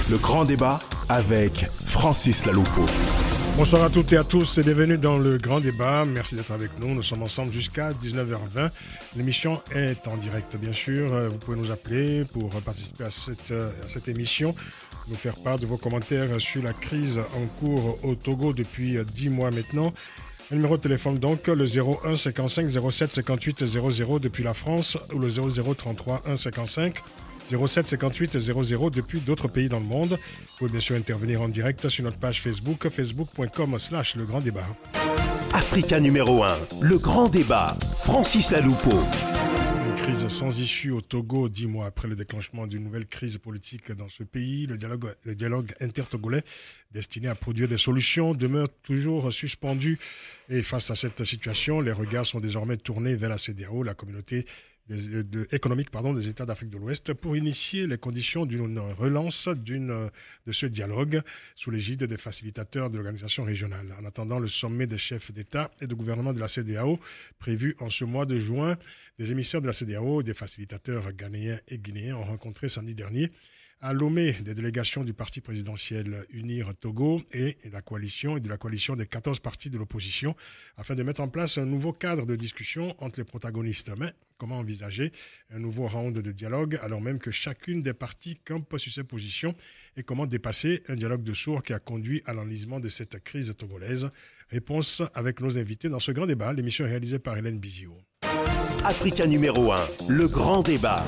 Le grand débat avec Francis Laloupo. Bonsoir à toutes et à tous et bienvenue dans le grand débat. Merci d'être avec nous. Nous sommes ensemble jusqu'à 19h20. L'émission est en direct, bien sûr. Vous pouvez nous appeler pour participer à cette émission, nous faire part de vos commentaires sur la crise en cours au Togo depuis 10 mois maintenant. Le numéro de téléphone donc, le 01 55 07 58 00 depuis la France ou le 00 33 1 55 07 58 00 depuis d'autres pays dans le monde. Vous pouvez bien sûr intervenir en direct sur notre page Facebook, facebook.com/le grand débat. Africa numéro 1, le grand débat, Francis Laloupo. Une crise sans issue au Togo, 10 mois après le déclenchement d'une nouvelle crise politique dans ce pays. Le dialogue intertogolais destiné à produire des solutions demeure toujours suspendu. Et face à cette situation, les regards sont désormais tournés vers la CEDEAO, la communauté économique des États d'Afrique de l'Ouest, pour initier les conditions d'une relance de ce dialogue sous l'égide des facilitateurs de l'organisation régionale. En attendant le sommet des chefs d'État et de gouvernement de la CEDEAO, prévu en ce mois de juin, des émissaires de la CEDEAO et des facilitateurs ghanéens et guinéens ont rencontré samedi dernier à Lomé des délégations du parti présidentiel Unir Togo et de la coalition des 14 partis de l'opposition afin de mettre en place un nouveau cadre de discussion entre les protagonistes. Mais comment envisager un nouveau round de dialogue alors même que chacune des parties campe sur ses positions et comment dépasser un dialogue de sourds qui a conduit à l'enlisement de cette crise togolaise? Réponse avec nos invités dans ce grand débat. L'émission est réalisée par Hélène Bizio. Africa numéro 1, le grand débat.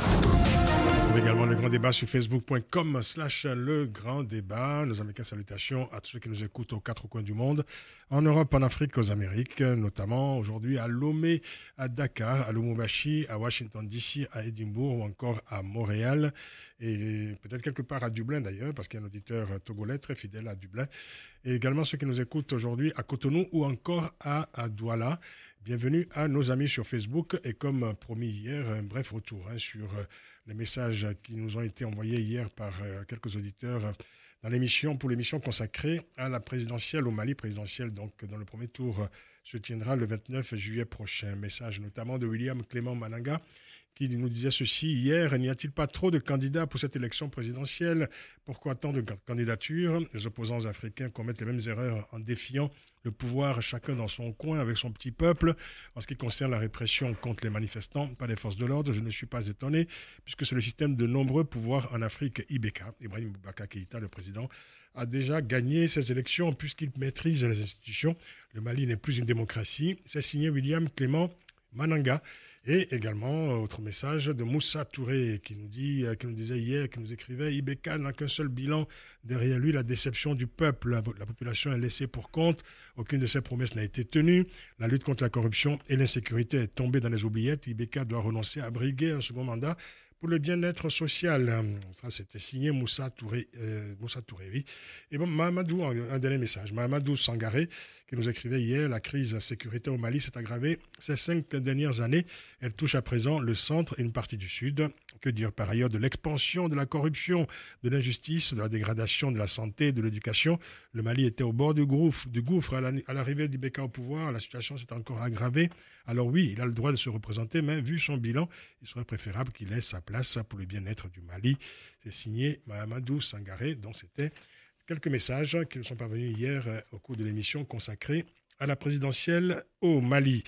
Vous trouvez également le grand débat sur facebook.com/le grand débat. Nos amicales salutations à tous ceux qui nous écoutent aux quatre coins du monde, en Europe, en Afrique, aux Amériques, notamment aujourd'hui à Lomé, à Dakar, à Lubumbashi, à Washington DC, à Édimbourg ou encore à Montréal et peut-être quelque part à Dublin d'ailleurs, parce qu'il y a un auditeur togolais très fidèle à Dublin. Et également ceux qui nous écoutent aujourd'hui à Cotonou ou encore à Douala. Bienvenue à nos amis sur Facebook et comme promis hier, un bref retour sur les messages qui nous ont été envoyés hier par quelques auditeurs pour l'émission consacrée à la présidentielle au Mali, présidentielle donc dans le premier tour se tiendra le 29 juillet prochain. Message notamment de William Clément Mananga qui nous disait ceci hier: n'y a-t-il pas trop de candidats pour cette élection présidentielle? Pourquoi tant de candidatures? Les opposants africains commettent les mêmes erreurs en défiant le pouvoir, chacun dans son coin avec son petit peuple. En ce qui concerne la répression contre les manifestants, pas les forces de l'ordre, je ne suis pas étonné, puisque c'est le système de nombreux pouvoirs en Afrique. Ibrahim Boubacar Keïta, le président, a déjà gagné ces élections puisqu'il maîtrise les institutions. Le Mali n'est plus une démocratie. C'est signé William Clément Mananga. Et également, autre message de Moussa Touré qui nous disait hier, qui nous écrivait: Ibeka n'a qu'un seul bilan derrière lui, la déception du peuple. La population est laissée pour compte. Aucune de ses promesses n'a été tenue. La lutte contre la corruption et l'insécurité est tombée dans les oubliettes. Ibeka doit renoncer à briguer un second mandat pour le bien-être social. Ça, c'était signé Moussa Touré, oui. Et bon, Mahamadou, un dernier message. Mahamadou Sangaré, qui nous écrivait hier: la crise sécuritaire au Mali s'est aggravée ces 5 dernières années. Elle touche à présent le centre et une partie du sud. Que dire par ailleurs de l'expansion de la corruption, de l'injustice, de la dégradation de la santé, de l'éducation? Le Mali était au bord du gouffre à l'arrivée d'Ibeka au pouvoir. La situation s'est encore aggravée. Alors oui, il a le droit de se représenter, mais vu son bilan, il serait préférable qu'il laisse sa place pour le bien-être du Mali. C'est signé Mahamadou Sangaré. Donc c'était quelques messages qui nous sont parvenus hier au cours de l'émission consacrée à la présidentielle au Mali.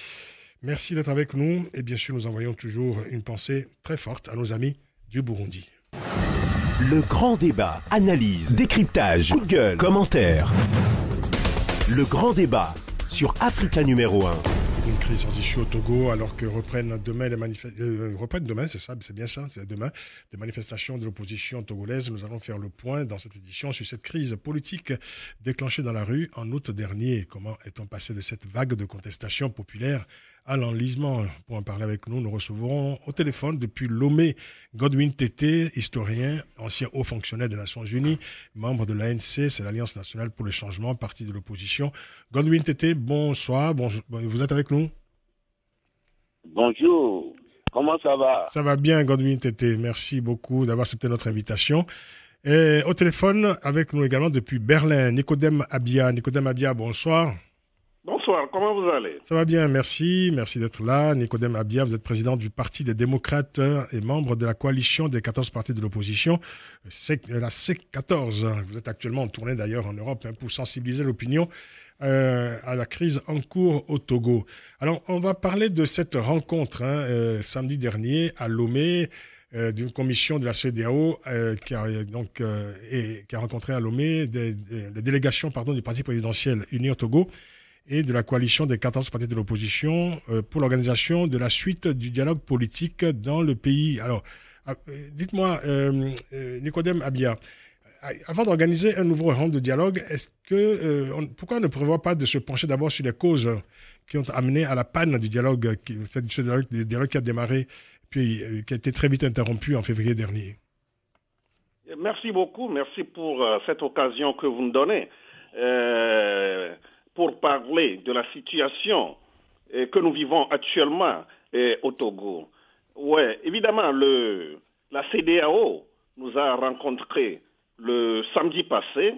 Merci d'être avec nous et bien sûr nous envoyons toujours une pensée très forte à nos amis du Burundi. Le grand débat, analyse, décryptage, coup de gueule, commentaires. Le grand débat sur Africa numéro 1. Une crise sans issue au Togo alors que reprennent demain les des manifestations de l'opposition togolaise. Nous allons faire le point dans cette édition sur cette crise politique déclenchée dans la rue en août dernier. Comment est-on passé de cette vague de contestation populaire à l'enlisement? Pour en parler avec nous, nous recevrons au téléphone depuis Lomé Godwin Tété, historien, ancien haut fonctionnaire des Nations Unies, membre de l'ANC, c'est l'Alliance nationale pour le changement, parti de l'opposition. Godwin Tété, bonsoir, vous êtes avec nous? Bonjour, comment ça va? Ça va bien, Godwin Tété, merci beaucoup d'avoir accepté notre invitation. Et au téléphone avec nous également depuis Berlin, Nicodème Abia. Nicodème Abia, bonsoir. Bonsoir. bonsoir, comment vous allez? Ça va bien, merci. Merci d'être là. Nicodème Abia, vous êtes président du Parti des démocrates et membre de la coalition des 14 partis de l'opposition, la C14. Vous êtes actuellement en tournée d'ailleurs en Europe pour sensibiliser l'opinion à la crise en cours au Togo. Alors, on va parler de cette rencontre samedi dernier à Lomé, d'une commission de la CEDEAO qui a rencontré à Lomé la délégation du parti présidentiel Uni au Togo et de la coalition des 14 partis de l'opposition pour l'organisation de la suite du dialogue politique dans le pays. Alors, dites-moi, Nicodème Abia, avant d'organiser un nouveau round de dialogue, pourquoi on ne prévoit pas de se pencher d'abord sur les causes qui ont amené à la panne du dialogue, ce dialogue qui a démarré puis qui a été très vite interrompu en février dernier? Merci beaucoup, merci pour cette occasion que vous me donnez pour parler de la situation que nous vivons actuellement au Togo. Oui, évidemment, la CEDEAO nous a rencontrés le samedi passé.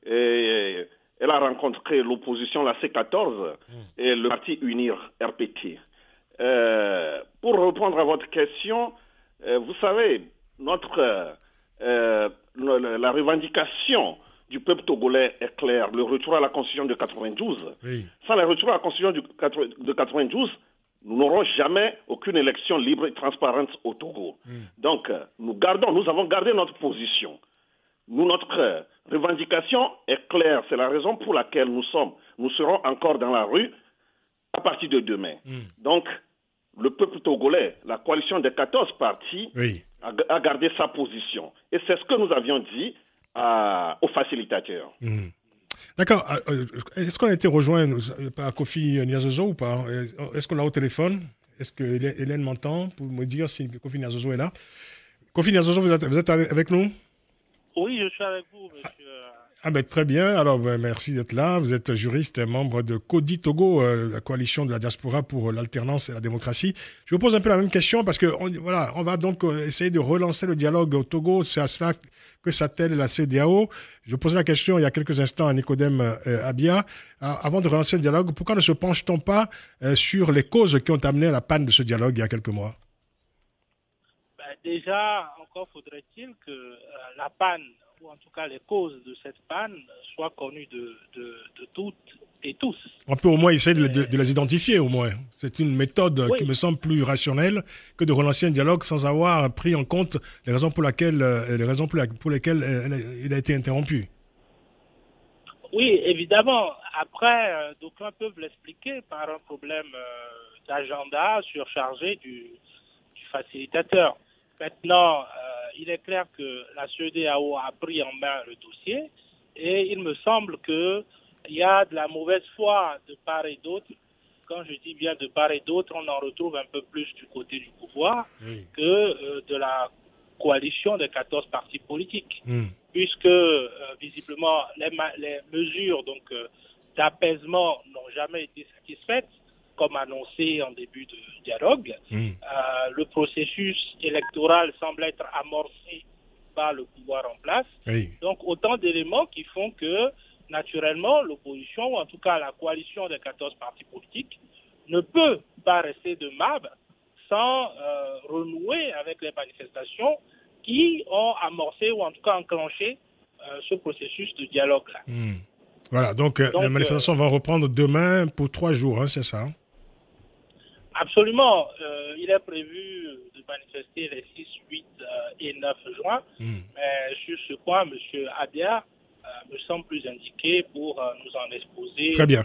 Et elle a rencontré l'opposition, la C14, et le parti UNIR RPT. Pour répondre à votre question, vous savez, la revendication du peuple togolais est claire. Le retour à la Constitution de 92. Oui. Sans le retour à la Constitution de 92, nous n'aurons jamais aucune élection libre et transparente au Togo. Donc, nous avons gardé notre position. Notre revendication est claire. C'est la raison pour laquelle nous serons encore dans la rue à partir de demain. Donc, le peuple togolais, la coalition des 14 partis, a gardé sa position. Et c'est ce que nous avions dit aux facilitateurs. D'accord. Est-ce qu'on a été rejoint par Kofi Niazozo ou pas? Est-ce qu'on l'a au téléphone? Est-ce que Hélène m'entend pour me dire si Kofi Niazozo est là? Kofi Niazozo, vous êtes avec nous? Oui, je suis avec vous, monsieur. Très bien. Alors, merci d'être là. Vous êtes juriste et membre de CODI Togo, la coalition de la diaspora pour l'alternance et la démocratie. Je vous pose un peu la même question parce que on va donc essayer de relancer le dialogue au Togo. C'est à cela que s'attelle la CEDEAO. Je posais la question il y a quelques instants à Nicodème Abia. Avant de relancer le dialogue, pourquoi ne se penche-t-on pas sur les causes qui ont amené à la panne de ce dialogue il y a quelques mois? Déjà, encore faudrait-il que la panne, ou en tout cas les causes de cette panne, soient connues de toutes et tous. On peut au moins essayer de les identifier, au moins. C'est une méthode qui me semble plus rationnelle que de relancer un dialogue sans avoir pris en compte les raisons pour lesquelles il a été interrompu. Oui, évidemment. Après, d'aucuns peuvent l'expliquer par un problème d'agenda surchargé du facilitateur. Maintenant, il est clair que la CEDEAO a pris en main le dossier et il me semble qu'il y a de la mauvaise foi de part et d'autre. Quand je dis bien de part et d'autre, on en retrouve un peu plus du côté du pouvoir que de la coalition des 14 partis politiques. Puisque, visiblement, les mesures d'apaisement n'ont jamais été satisfaites, comme annoncé en début de dialogue. Le processus électoral semble être amorcé par le pouvoir en place. Donc, autant d'éléments qui font que, naturellement, l'opposition, ou en tout cas la coalition des 14 partis politiques, ne peut pas rester de marbre sans renouer avec les manifestations qui ont amorcé, ou en tout cas enclenché, ce processus de dialogue-là. Voilà, donc les manifestations vont reprendre demain pour 3 jours, c'est ça? Absolument. Il est prévu de manifester les 6, 8 et 9 juin. Mais sur ce point, M. Abia me semble plus indiqué pour nous en exposer. Très bien.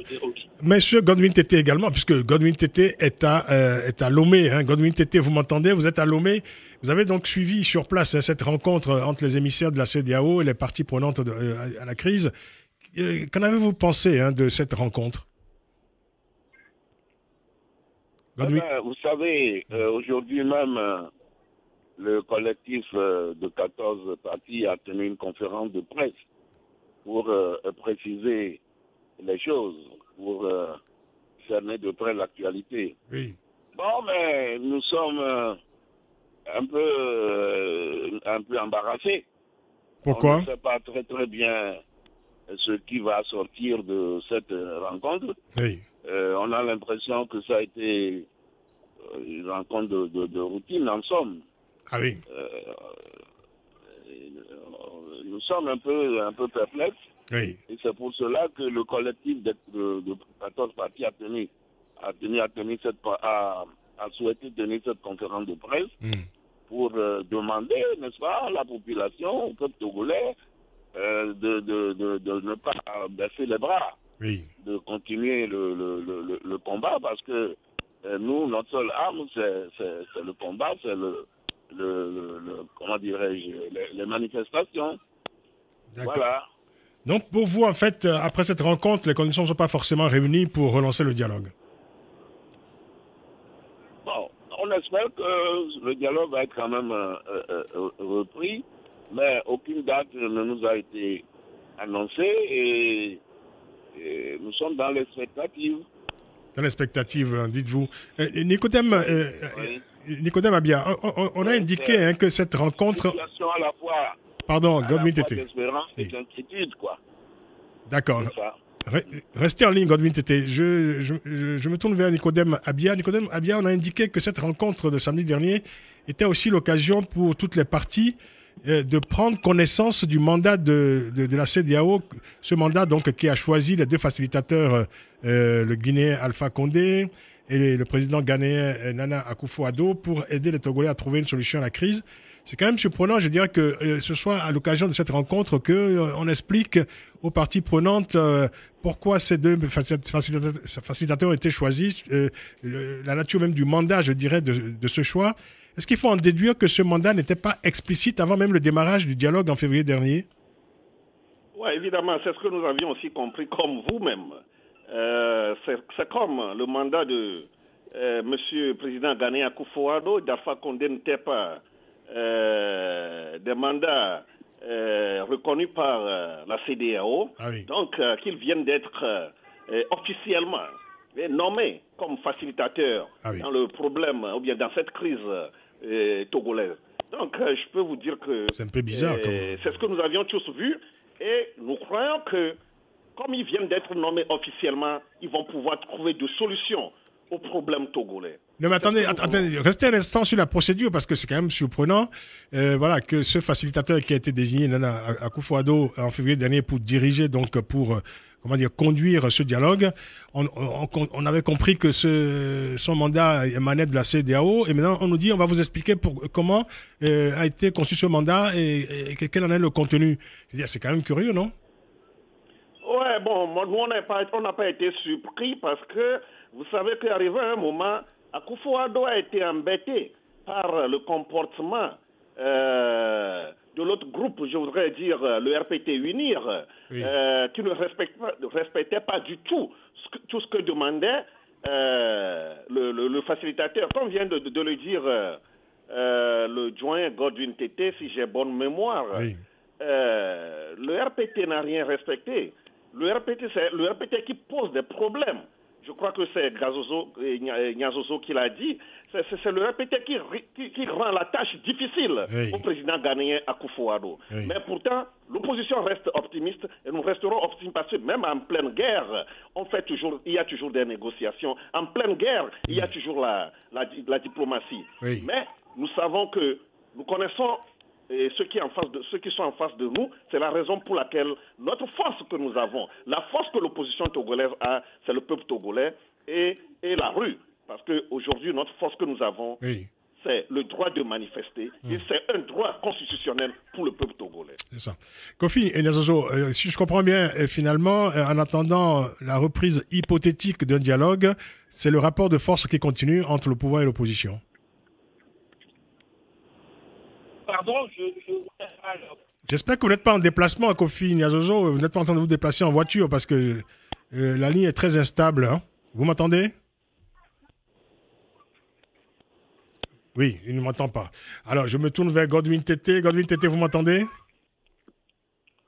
Monsieur Godwin Tété également, puisque Godwin Tété est à Lomé. Godwin Tété, vous m'entendez? Vous êtes à Lomé. Vous avez donc suivi sur place cette rencontre entre les émissaires de la CEDEAO et les parties prenantes à la crise. Qu'en avez-vous pensé de cette rencontre? Vous savez, aujourd'hui même, le collectif de 14 partis a tenu une conférence de presse pour préciser les choses, pour cerner de près l'actualité. Bon, mais nous sommes un peu embarrassés. Pourquoi? On ne sait pas très très bien ce qui va sortir de cette rencontre. On a l'impression que ça a été une rencontre de routine, en somme. Ah oui. Nous sommes un peu perplexes. Oui. Et c'est pour cela que le collectif de 14 partis a souhaité tenir cette conférence de presse pour demander, n'est-ce pas, à la population, au peuple togolais, de ne pas baisser les bras, de continuer le combat, parce que nous, notre seule arme, c'est le combat, c'est comment dirais-je, les manifestations. D'accord. Voilà. Donc, pour vous, en fait, après cette rencontre, les conditions ne sont pas forcément réunies pour relancer le dialogue. Bon, on espère que le dialogue va être quand même repris, mais aucune date ne nous a été annoncée et nous sommes dans l'expectative. Dans l'expectative, dites-vous. Nicodème Abia, on a indiqué que cette rencontre... Situation à la fois... Pardon, Godwin Tété. D'espérance et d'inquiétude, quoi. D'accord. Restez en ligne, Godwin Tété. Je me tourne vers Nicodème Abia. Nicodème Abia, on a indiqué que cette rencontre de samedi dernier était aussi l'occasion pour toutes les parties de prendre connaissance du mandat de la CEDEAO, ce mandat donc qui a choisi les deux facilitateurs, le Guinéen Alpha Condé et le président ghanéen Nana Akufo-Addo, pour aider les Togolais à trouver une solution à la crise. C'est quand même surprenant, je dirais, que ce soit à l'occasion de cette rencontre qu'on explique aux parties prenantes pourquoi ces deux facilitateurs ont été choisis, la nature même du mandat, je dirais, de ce choix. Est-ce qu'il faut en déduire que ce mandat n'était pas explicite avant même le démarrage du dialogue en février dernier? Oui, évidemment, c'est ce que nous avions aussi compris comme vous-même. C'est comme le mandat de Monsieur le Président ghanéen Akufo-Addo, d'Alpha Condé n'était pas des mandats reconnus par la CEDEAO, donc qu'ils viennent d'être officiellement nommés comme facilitateurs dans le problème, ou bien dans cette crise togolaise. Donc je peux vous dire que c'est un peu bizarre. C'est ce que nous avions tous vu, et nous croyons que comme ils viennent d'être nommés officiellement, ils vont pouvoir trouver des solutions aux problèmes togolais. Non, mais attendez, restez un instant sur la procédure, parce que c'est quand même surprenant voilà, que ce facilitateur qui a été désigné, Nana Akufo-Addo, en février dernier pour diriger, donc pour conduire ce dialogue, on avait compris que son mandat émanait de la CEDEAO, et maintenant on nous dit, on va vous expliquer comment a été conçu ce mandat et quel en est le contenu. Je veux dire, c'est quand même curieux, non? Ouais, bon, nous on n'a pas été surpris, parce que vous savez qu'arrivé à un moment, Akufo-Addo a été embêté par le comportement de l'autre groupe, je voudrais dire le RPT Unir, qui ne respectait pas du tout tout ce que demandait le facilitateur. Comme vient de le dire le joint Godwin Tété, si j'ai bonne mémoire, le RPT n'a rien respecté. Le RPT, c'est le RPT qui pose des problèmes. Je crois que c'est Nyazozo qui l'a dit. C'est le RPT qui rend la tâche difficile au président ghanéen Akufo-Addo. Mais pourtant, l'opposition reste optimiste, et nous resterons optimistes, parce que même en pleine guerre, il y a toujours des négociations. En pleine guerre, il y a toujours la diplomatie. Mais nous savons que nous connaissons ceux qui sont en face de nous, c'est la raison pour laquelle notre force que nous avons, la force que l'opposition togolaise a, c'est le peuple togolais et la rue. Parce qu'aujourd'hui, notre force que nous avons, c'est le droit de manifester, et c'est un droit constitutionnel pour le peuple togolais. C'est ça. Kofi Nyazozo, si je comprends bien, finalement, en attendant la reprise hypothétique d'un dialogue, c'est le rapport de force qui continue entre le pouvoir et l'opposition. Pardon, J'espère que vous n'êtes pas en déplacement, Kofi Nyazozo. Vous n'êtes pas en train de vous déplacer en voiture, parce que la ligne est très instable. Hein. Vous m'entendez? Oui, il ne m'entend pas. Alors, je me tourne vers Godwin Tété. Godwin Tété, vous m'entendez?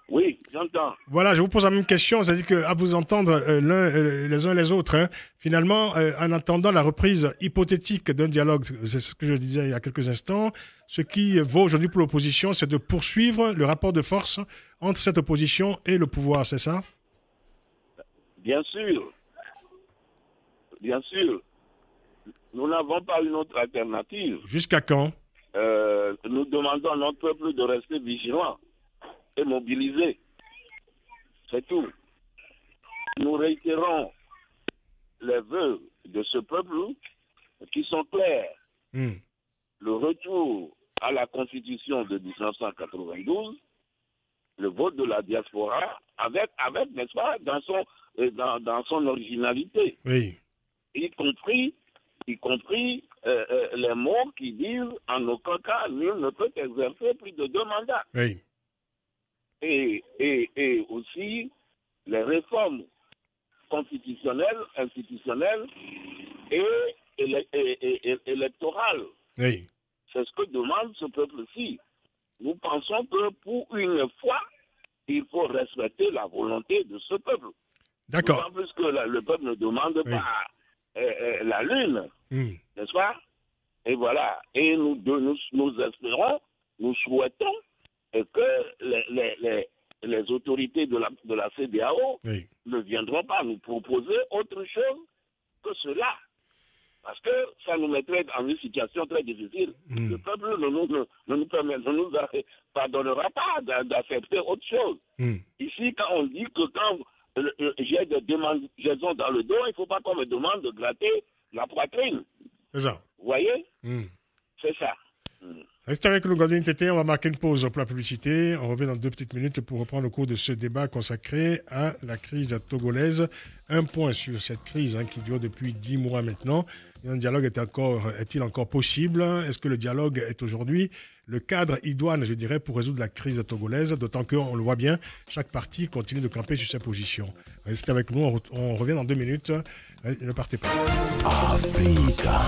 Oui, j'entends. Voilà, je vous pose la même question, c'est-à-dire qu'à vous entendre les uns les autres, hein, finalement, en attendant la reprise hypothétique d'un dialogue, c'est ce que je disais il y a quelques instants, ce qui vaut aujourd'hui pour l'opposition, c'est de poursuivre le rapport de force entre cette opposition et le pouvoir, c'est ça? Bien sûr. bien sûr, nous n'avons pas une autre alternative. Jusqu'à quand? Nous demandons à notre peuple de rester vigilant et mobilisé. C'est tout. Nous réitérons les vœux de ce peuple qui sont clairs. Le retour à la Constitution de 1992, le vote de la diaspora, avec n'est-ce pas, dans son originalité. Oui. Y compris les mots qui disent en aucun cas nul ne peut exercer plus de 2 mandats. Oui. Et aussi les réformes constitutionnelles, institutionnelles et électorales. Oui. C'est ce que demande ce peuple-ci. Nous pensons que pour une fois, il faut respecter la volonté de ce peuple. D'accord. D'autant plus que le peuple ne demande pas la lune, n'est-ce pas? Et voilà. Et nous espérons, nous souhaitons que les autorités de la CEDEAO ne viendront pas nous proposer autre chose que cela. Parce que ça nous mettrait dans une situation très difficile. Le peuple ne nous pardonnera pas d'accepter autre chose. Ici, quand on dit que quand j'ai des démangeaisons dans le dos, il ne faut pas qu'on me demande de gratter la poitrine. C'est ça. Vous voyez? C'est ça. Restez avec nous, Godwin Tété. On va marquer une pause pour la publicité. On revient dans 2 petites minutes pour reprendre le cours de ce débat consacré à la crise togolaise. Un point sur cette crise qui dure depuis 10 mois maintenant. Un dialogue est-il encore possible? Est-ce que le dialogue est aujourd'hui le cadre idoine, je dirais, pour résoudre la crise togolaise? D'autant qu'on le voit bien, chaque parti continue de camper sur ses positions. Restez avec nous, on revient dans 2 minutes. Ne partez pas. Africa.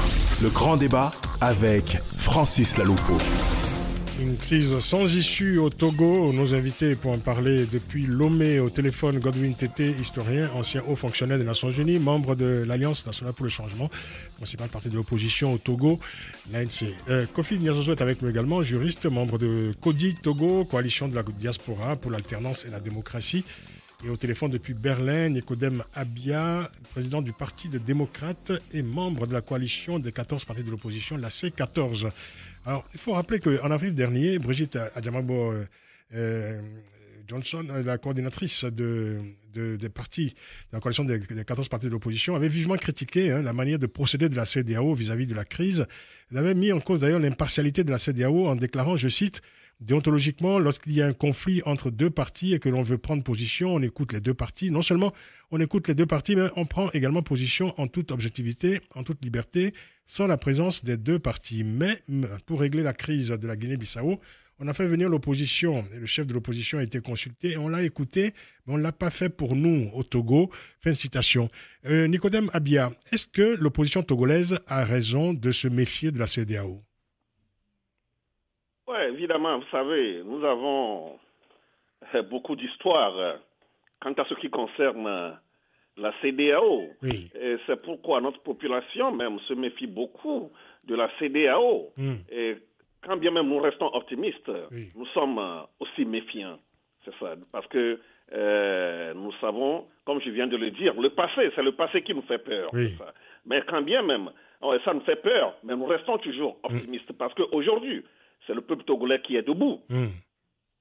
Le grand débat avec Francis Laloupo. Une crise sans issue au Togo. Nos invités pour en parler depuis Lomé au téléphone, Godwin Tété, historien, ancien haut fonctionnaire des Nations Unies, membre de l'Alliance nationale pour le changement, principal parti de l'opposition au Togo, l'ANC. Kofi Niazozo est avec nous également, juriste, membre de CODI Togo, coalition de la diaspora pour l'alternance et la démocratie. Et au téléphone depuis Berlin, Nicodème Abia, président du Parti des démocrates et membre de la coalition des 14 partis de l'opposition, la C14. Alors, il faut rappeler qu'en avril dernier, Brigitte Adjamabo Johnson, la coordinatrice des partis, de la coalition des 14 partis de l'opposition, avait vivement critiqué la manière de procéder de la CEDEAO vis-à-vis de la crise. Elle avait mis en cause d'ailleurs l'impartialité de la CEDEAO en déclarant, je cite, déontologiquement, lorsqu'il y a un conflit entre 2 partis et que l'on veut prendre position, on écoute les 2 partis. Non seulement on écoute les 2 partis, mais on prend également position en toute objectivité, en toute liberté, sans la présence des 2 partis. Mais pour régler la crise de la Guinée-Bissau, on a fait venir l'opposition. Et le chef de l'opposition a été consulté et on l'a écouté, mais on ne l'a pas fait pour nous au Togo. Fin de citation. Nicodème Abia, est-ce que l'opposition togolaise a raison de se méfier de la CEDEAO? Oui, évidemment, vous savez, nous avons beaucoup d'histoires quant à ce qui concerne la CEDEAO. Oui. Et c'est pourquoi notre population même se méfie beaucoup de la CEDEAO. Et quand bien même nous restons optimistes, nous sommes aussi méfiants. C'est ça. Parce que nous savons, comme je viens de le dire, c'est le passé qui nous fait peur. Oui. C'est ça. Mais quand bien même, ça nous fait peur, mais nous restons toujours optimistes. Parce qu'aujourd'hui, c'est le peuple togolais qui est debout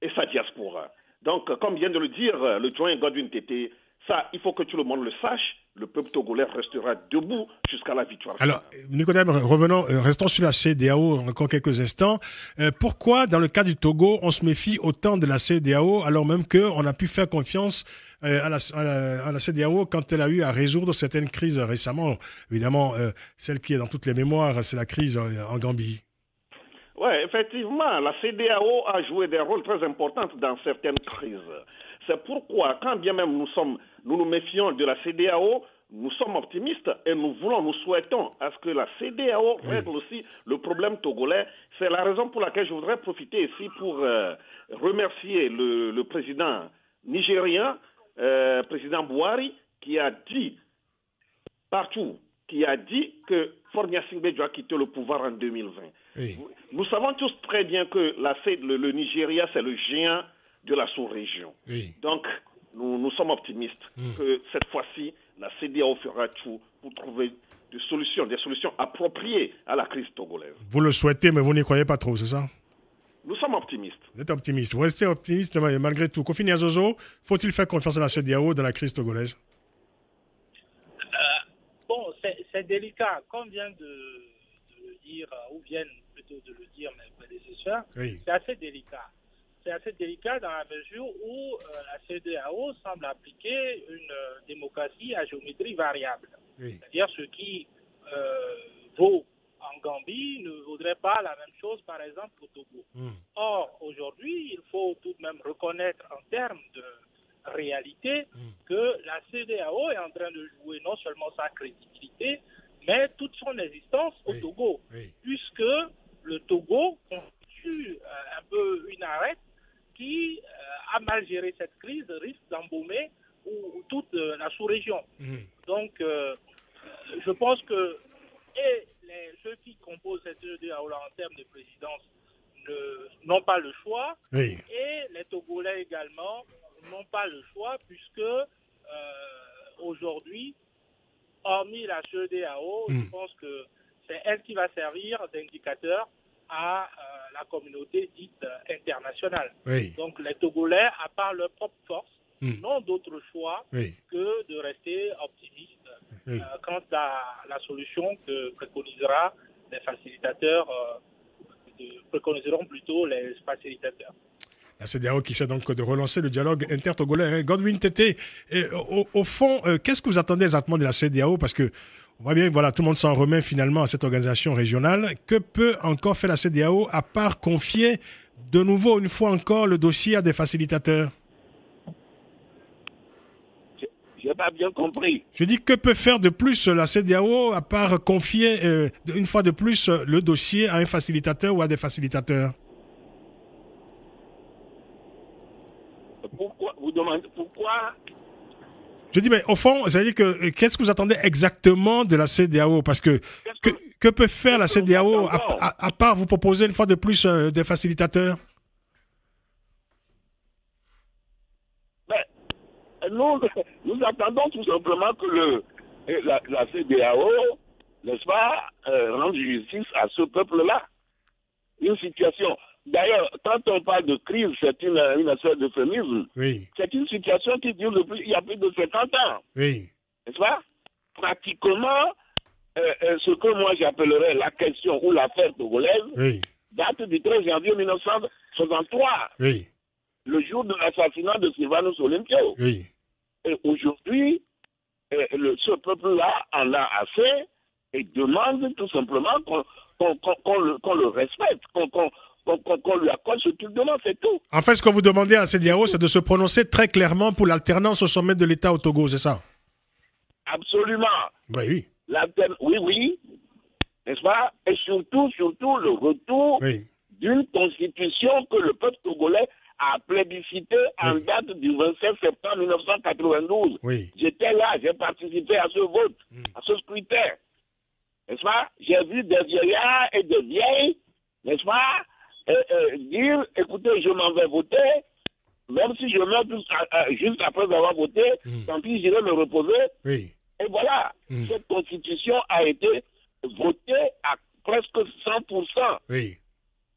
et sa diaspora. Donc, comme vient de le dire le doyen Godwin Tété, ça, il faut que tout le monde le sache, le peuple togolais restera debout jusqu'à la victoire. Alors, Nicodème, restons sur la CEDEAO encore quelques instants. Pourquoi, dans le cas du Togo, on se méfie autant de la CEDEAO, alors même qu'on a pu faire confiance à la CEDEAO quand elle a eu à résoudre certaines crises récemment? Évidemment, celle qui est dans toutes les mémoires, c'est la crise en Gambie. Oui, effectivement, la CEDEAO a joué des rôles très importants dans certaines crises. C'est pourquoi, quand bien même nous nous méfions de la CEDEAO, nous sommes optimistes et nous souhaitons à ce que la CEDEAO règle aussi le problème togolais. C'est la raison pour laquelle je voudrais profiter ici pour remercier le président nigérien, président Buhari, qui a dit partout, que Faure Gnassingbé doit quitter le pouvoir en 2020. Oui. Nous savons tous très bien que le Nigeria, c'est le géant de la sous-région. Oui. Donc, nous sommes optimistes que cette fois-ci, la CEDEAO fera tout pour trouver des solutions appropriées à la crise togolaise. Vous le souhaitez, mais vous n'y croyez pas trop, c'est ça? Nous sommes optimistes. Vous êtes optimiste. Vous restez optimiste malgré tout. Kofi Niazozo, faut-il faire confiance à la CEDEAO dans la crise togolaise? Bon, c'est délicat. Comme vient de le dire, ou viennent plutôt de le dire mes prédécesseurs, oui. C'est assez délicat. C'est assez délicat dans la mesure où la CEDEAO semble appliquer une démocratie à géométrie variable. Oui. C'est-à-dire ce qui vaut en Gambie ne vaudrait pas la même chose, par exemple, au Togo. Or, aujourd'hui, il faut tout de même reconnaître en termes de réalité que la CEDEAO est en train de jouer non seulement sa crédibilité, mais toute son existence au Togo, puisque le Togo constitue un peu une arête qui a mal géré cette crise, risque d'embaumer toute la sous-région. Donc, je pense que ceux qui composent cette CEDEAO en termes de présidence n'ont pas le choix, et les Togolais également n'ont pas le choix, puisque aujourd'hui, hormis la CEDEAO, je pense que c'est elle qui va servir d'indicateur à la communauté dite internationale. Donc les Togolais, à part leur propre force, n'ont d'autre choix que de rester optimistes quant à la solution que préconiseront les facilitateurs. La CEDEAO qui essaie donc de relancer le dialogue inter-togolais. Godwin Tété, au fond, qu'est-ce que vous attendez exactement de la CEDEAO? Parce que on voit bien que voilà, tout le monde s'en remet finalement à cette organisation régionale. Que peut encore faire la CEDEAO à part confier de nouveau, une fois encore, le dossier à des facilitateurs? Je n'ai pas bien compris. Je dis, que peut faire de plus la CEDEAO à part confier une fois de plus le dossier à un facilitateur ou à des facilitateurs? Pourquoi vous demandez pourquoi? Je dis, mais au fond, ça veut dire que qu'est-ce que vous attendez exactement de la CEDEAO? Parce que peut faire la CEDEAO à part vous proposer une fois de plus des facilitateurs? Nous attendons tout simplement que la CEDEAO, n'est-ce pas, rende justice à ce peuple-là. Une situation. D'ailleurs, quand on parle de crise, c'est une espèce d'euphémisme. C'est une situation qui dure depuis il y a plus de 50 ans. N'est-ce pas? Pratiquement, ce que moi j'appellerais la question ou l'affaire togolaise date du 13 janvier 1963. Le jour de l'assassinat de Sylvanus Olympio. Et aujourd'hui, ce peuple-là en a assez et demande tout simplement qu'on le respecte, qu'on lui accorde ce qu'il demande, c'est tout. En fait, ce que vous demandez à la CEDEAO, c'est de se prononcer très clairement pour l'alternance au sommet de l'État au Togo, c'est ça? Absolument. Oui. Oui. N'est-ce pas? Et surtout, le retour d'une constitution que le peuple togolais a plébiscité en date du 27 septembre 1992. J'étais là, j'ai participé à ce vote, à ce scrutin. N'est-ce pas? J'ai vu des vieillards et des vieilles, n'est-ce pas, dire, écoutez, je m'en vais voter, même si je meurs juste après avoir voté, tant pis, j'irai me reposer. Et voilà, cette constitution a été votée à presque 100%.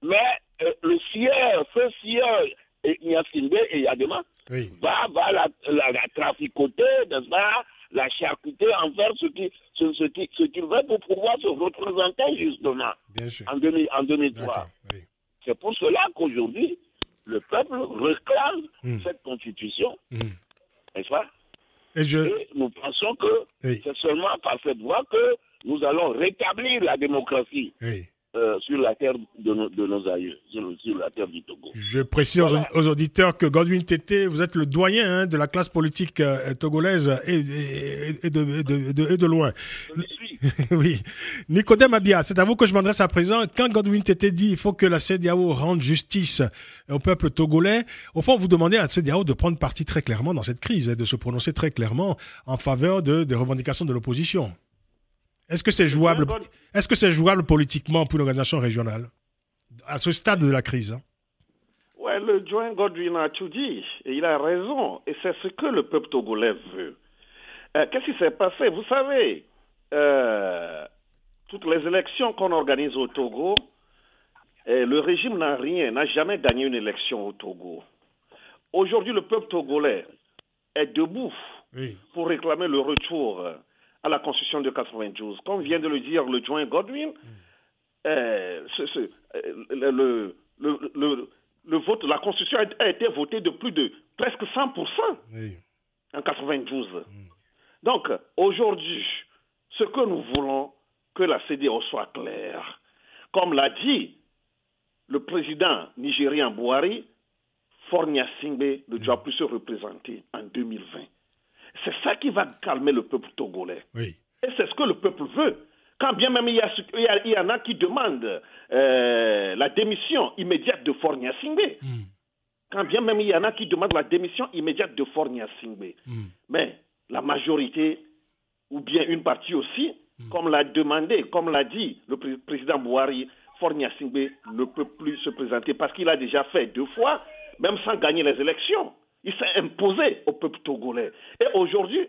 Mais le sieur, ce sieur, Nyasinde et Yadema, va la traficoter, n'est-ce pas, la charcuter en faire ce qu'il veut pour pouvoir se représenter justement en 2003. C'est pour cela qu'aujourd'hui, le peuple réclame cette constitution, n'est-ce pas? Et nous pensons que c'est seulement par cette voie que nous allons rétablir la démocratie sur la terre de nos aïeux, sur la terre du Togo. Je précise aux auditeurs que Godwin Tété, vous êtes le doyen de la classe politique togolaise et de loin. Oui. Nicodème Abia, c'est à vous que je m'adresse à présent. Quand Godwin Tété dit qu'il faut que la CEDEAO rende justice au peuple togolais, au fond, vous demandez à la CEDEAO de prendre parti très clairement dans cette crise, de se prononcer très clairement en faveur des revendications de l'opposition. Est-ce que c'est jouable politiquement pour une organisation régionale à ce stade de la crise? Ouais, le Joint Godwin a tout dit et il a raison et c'est ce que le peuple togolais veut. Qu'est-ce qui s'est passé? Vous savez, toutes les élections qu'on organise au Togo, le régime n'a jamais gagné une élection au Togo. Aujourd'hui, le peuple togolais est debout pour réclamer le retour à la Constitution de 92. Comme vient de le dire le joint Godwin, le vote, la Constitution a été votée de plus de presque 100% en 92. Donc, aujourd'hui, ce que nous voulons, que la CEDEAO soit claire. Comme l'a dit le président nigérien Buhari, Fornia Singbe ne doit plus se représenter en 2020. C'est ça qui va calmer le peuple togolais. Et c'est ce que le peuple veut. Quand bien même il y en a qui demandent la démission immédiate de Fornia Singbe. Quand bien même il y en a qui demandent la démission immédiate de Fornia Singbe. Mais la majorité, ou bien une partie aussi, comme l'a demandé, comme l'a dit le président Buhari, Fornia Singbe ne peut plus se présenter parce qu'il a déjà fait 2 fois, même sans gagner les élections. Il s'est imposé au peuple togolais. Et aujourd'hui,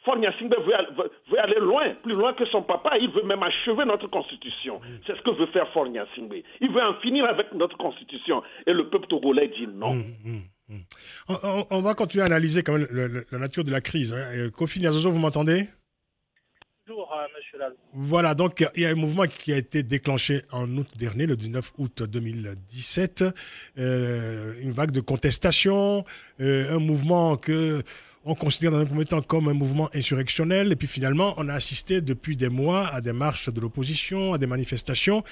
Fornia Singbe veut aller loin, plus loin que son papa. Il veut même achever notre constitution. C'est ce que veut faire Fornia Singbe. Il veut en finir avec notre constitution. Et le peuple togolais dit non. On va continuer à analyser quand même la nature de la crise. Kofi Nyazozo, vous m'entendez? Bonjour, monsieur Lalou. Voilà, donc il y a un mouvement qui a été déclenché en août dernier, le 19 août 2017. Une vague de contestation, un mouvement que on considère dans un premier temps comme un mouvement insurrectionnel. Et puis finalement, on a assisté depuis des mois à des marches de l'opposition, à des manifestations.